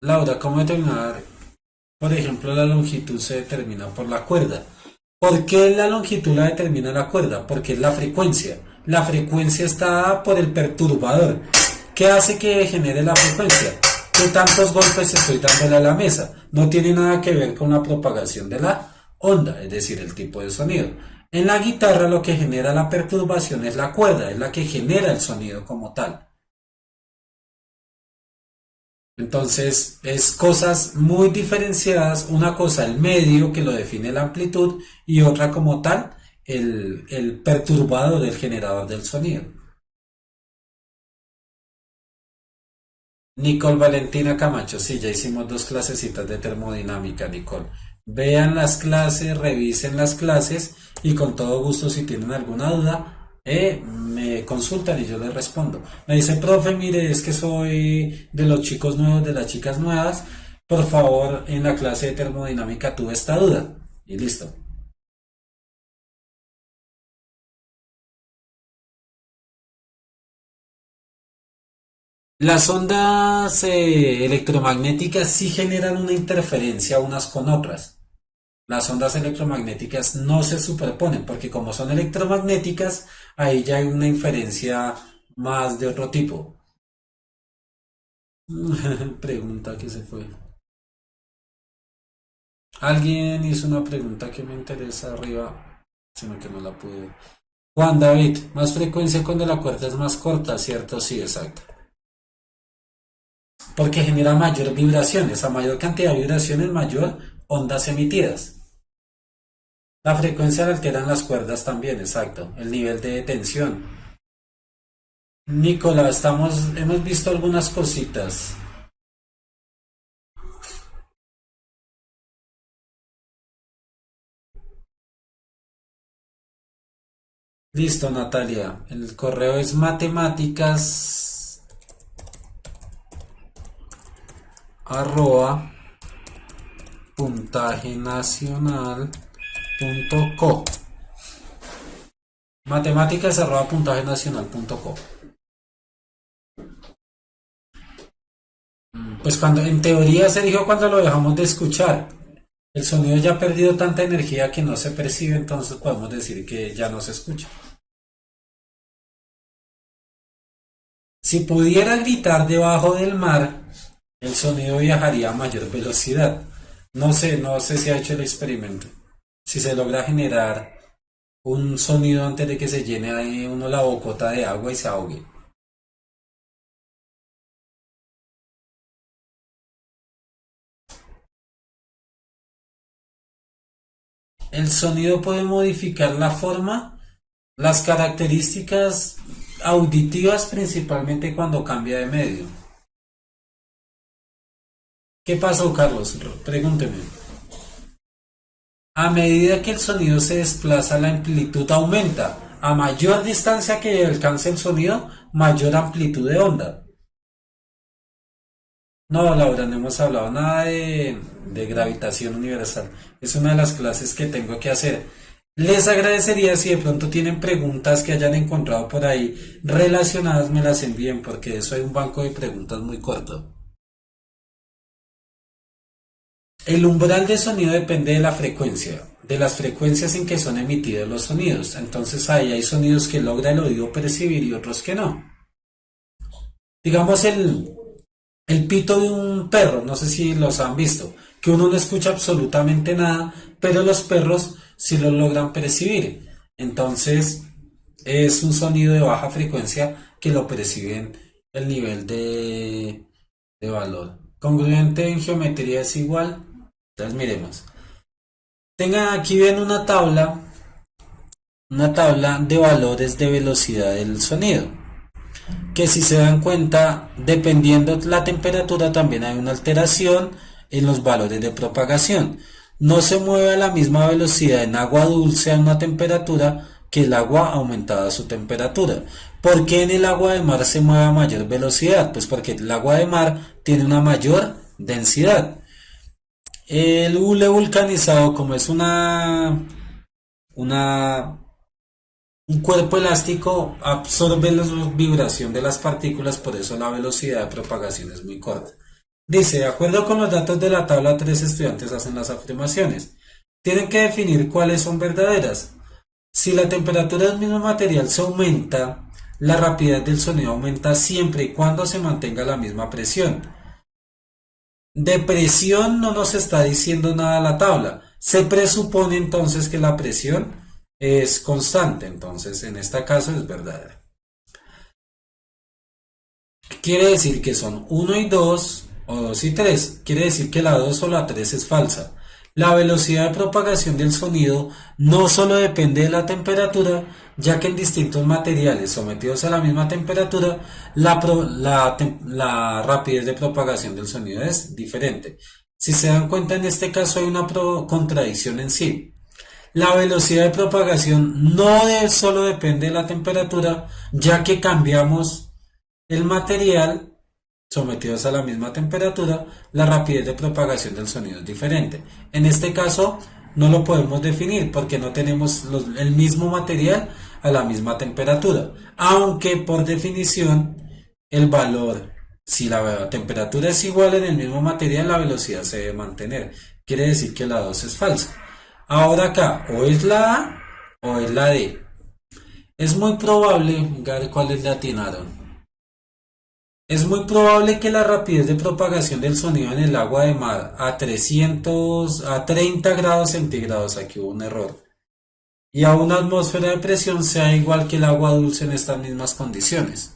Laura, ¿cómo determinar, por ejemplo, la longitud se determina por la cuerda? ¿Por qué la longitud la determina la cuerda? Porque es la frecuencia. La frecuencia está dada por el perturbador. ¿Qué hace que genere la frecuencia? ¿Qué tantos golpes estoy dándole a la mesa? No tiene nada que ver con la propagación de la onda, es decir, el tipo de sonido. En la guitarra lo que genera la perturbación es la cuerda, es la que genera el sonido como tal. Entonces, es cosas muy diferenciadas, una cosa el medio que lo define la amplitud y otra como tal el perturbador, el generador del sonido. Nicole Valentina Camacho, sí, ya hicimos dos clasecitas de termodinámica, Nicole. Vean las clases, revisen las clases y con todo gusto si tienen alguna duda, me consultan y yo les respondo. Me dice, profe, mire, es que soy de los chicos nuevos, de las chicas nuevas. Por favor, en la clase de termodinámica tuve esta duda. Y listo. Las ondas electromagnéticas sí generan una interferencia unas con otras. Las ondas electromagnéticas no se superponen porque como son electromagnéticas, ahí ya hay una inferencia más de otro tipo. Pregunta que se fue. Alguien hizo una pregunta que me interesa arriba, sino que no la pude. Juan David, más frecuencia cuando la cuerda es más corta, ¿cierto? Sí, exacto. Porque genera mayor vibraciones, a mayor cantidad de vibraciones, mayor ondas emitidas. La frecuencia la alteran las cuerdas también, exacto. El nivel de tensión. Nicolás, hemos visto algunas cositas. Listo, Natalia. El correo es matemáticas arroba puntaje nacional punto co. Matemáticas arroba puntaje nacional punto co. Pues cuando, en teoría se dijo cuando lo dejamos de escuchar. El sonido ya ha perdido tanta energía que no se percibe, entonces podemos decir que ya no se escucha. Si pudiera gritar debajo del mar, el sonido viajaría a mayor velocidad. No sé si ha hecho el experimento. Si se logra generar un sonido antes de que se llene ahí uno la bocota de agua y se ahogue. El sonido puede modificar la forma, las características auditivas principalmente cuando cambia de medio. ¿Qué pasó, Carlos? Pregúnteme. A medida que el sonido se desplaza, la amplitud aumenta. A mayor distancia que alcance el sonido, mayor amplitud de onda. No, Laura, no hemos hablado nada de gravitación universal. Es una de las clases que tengo que hacer. Les agradecería si de pronto tienen preguntas que hayan encontrado por ahí relacionadas, me las envíen porque eso hay un banco de preguntas muy corto. El umbral de sonido depende de la frecuencia, de las frecuencias en que son emitidos los sonidos. Entonces ahí hay sonidos que logra el oído percibir y otros que no. Digamos el pito de un perro, no sé si los han visto, que uno no escucha absolutamente nada, pero los perros sí lo logran percibir. Entonces es un sonido de baja frecuencia que lo perciben el nivel de valor. Congruente en geometría es igual. Entonces miremos. Tengan aquí bien una tabla de valores de velocidad del sonido. Que si se dan cuenta, dependiendo la temperatura, también hay una alteración en los valores de propagación. No se mueve a la misma velocidad en agua dulce a una temperatura que el agua aumentada a su temperatura. ¿Por qué en el agua de mar se mueve a mayor velocidad? Pues porque el agua de mar tiene una mayor densidad. El hule vulcanizado, como es una un cuerpo elástico, absorbe la vibración de las partículas, por eso la velocidad de propagación es muy corta. Dice, de acuerdo con los datos de la tabla, tres estudiantes hacen las afirmaciones. Tienen que definir cuáles son verdaderas. Si la temperatura del mismo material se aumenta, la rapidez del sonido aumenta siempre y cuando se mantenga la misma presión. De presión no nos está diciendo nada la tabla. Se presupone entonces que la presión es constante, entonces en este caso es verdadera. Quiere decir que son uno y 2 o 2 y 3. Quiere decir que la 2 o la 3 es falsa. La velocidad de propagación del sonido no solo depende de la temperatura, ya que en distintos materiales sometidos a la misma temperatura, la rapidez de propagación del sonido es diferente. Si se dan cuenta, en este caso hay una contradicción en sí. La velocidad de propagación no solo depende de la temperatura, ya que cambiamos el material sometidos a la misma temperatura, la rapidez de propagación del sonido es diferente. En este caso, no lo podemos definir porque no tenemos el mismo material a la misma temperatura. Aunque por definición, el valor, si la temperatura es igual en el mismo material, la velocidad se debe mantener. Quiere decir que la 2 es falsa. Ahora acá, o es la A o es la D. Es muy probable, ver cuáles le atinaron. Es muy probable que la rapidez de propagación del sonido en el agua de mar a 30 grados centígrados, aquí hubo un error, y a una atmósfera de presión sea igual que el agua dulce en estas mismas condiciones.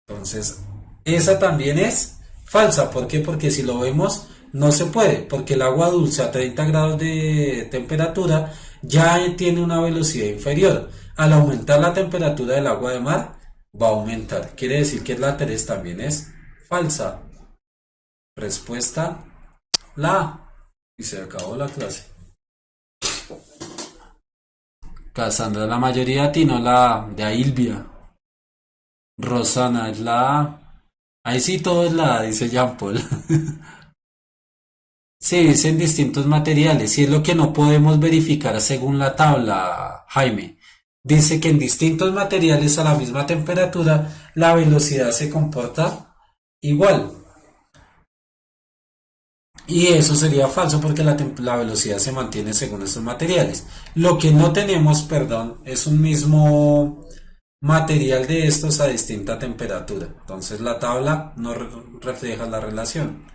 Entonces, esa también es falsa. ¿Por qué? Porque si lo vemos, no se puede, porque el agua dulce a 30 grados de temperatura ya tiene una velocidad inferior. Al aumentar la temperatura del agua de mar, va a aumentar. Quiere decir que la 3 también es falsa. Respuesta, la A. Y se acabó la clase. Cassandra, la mayoría atinó la A, de Ailvia. Rosana es la A. Ahí sí todo es la A, dice Jean Paul. Sí, dicen distintos materiales y es lo que no podemos verificar según la tabla, Jaime. Dice que en distintos materiales a la misma temperatura la velocidad se comporta igual. Y eso sería falso porque la velocidad se mantiene según estos materiales. Lo que no tenemos, perdón, es un mismo material de estos a distinta temperatura. Entonces la tabla no refleja la relación.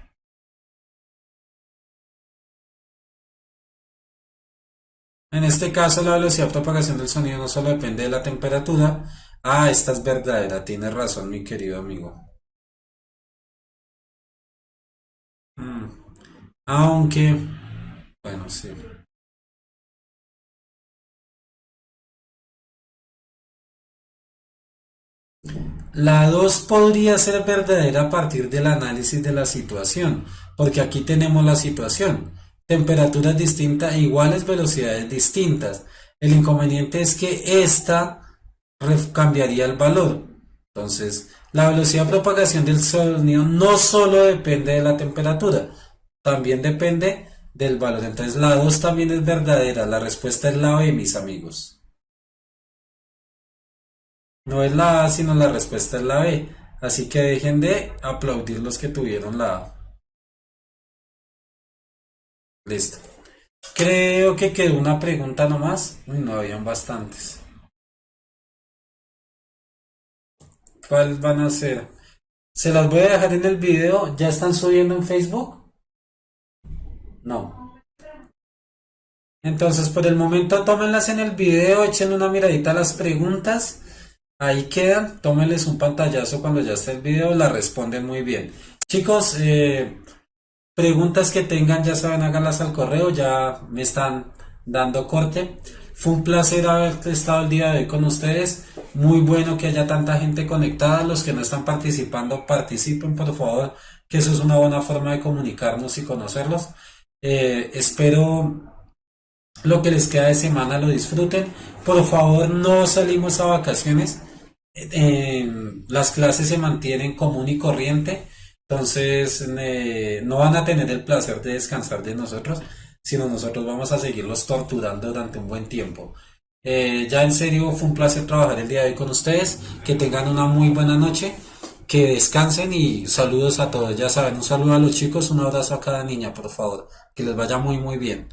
En este caso, la velocidad de propagación del sonido no solo depende de la temperatura. Ah, esta es verdadera, tienes razón, mi querido amigo. Mm, Aunque, bueno, sí. La 2 podría ser verdadera a partir del análisis de la situación, porque aquí tenemos la situación. Temperaturas distintas e iguales velocidades distintas. El inconveniente es que esta cambiaría el valor. Entonces, la velocidad de propagación del sonido no solo depende de la temperatura, también depende del valor. Entonces, la 2 también es verdadera. La respuesta es la B, mis amigos. No es la A, sino la respuesta es la B. Así que dejen de aplaudir los que tuvieron la A. Listo. Creo que quedó una pregunta nomás. Uy, no, habían bastantes. ¿Cuáles van a ser? Se las voy a dejar en el video. ¿Ya están subiendo en Facebook? No. Entonces, por el momento, tómenlas en el video, echen una miradita a las preguntas. Ahí quedan, tómenles un pantallazo cuando ya esté el video, la responden muy bien. Chicos, preguntas que tengan, ya saben, háganlas al correo, ya me están dando corte. Fue un placer haber estado el día de hoy con ustedes. Muy bueno que haya tanta gente conectada. Los que no están participando, participen por favor, que eso es una buena forma de comunicarnos y conocerlos. Espero lo que les queda de semana lo disfruten. Por favor, no salimos a vacaciones. Las clases se mantienen común y corriente. Entonces, no van a tener el placer de descansar de nosotros, sino nosotros vamos a seguirlos torturando durante un buen tiempo. Ya en serio, fue un placer trabajar el día de hoy con ustedes. Que tengan una muy buena noche. Que descansen y saludos a todos. Ya saben, un saludo a los chicos, un abrazo a cada niña, por favor. Que les vaya muy, muy bien.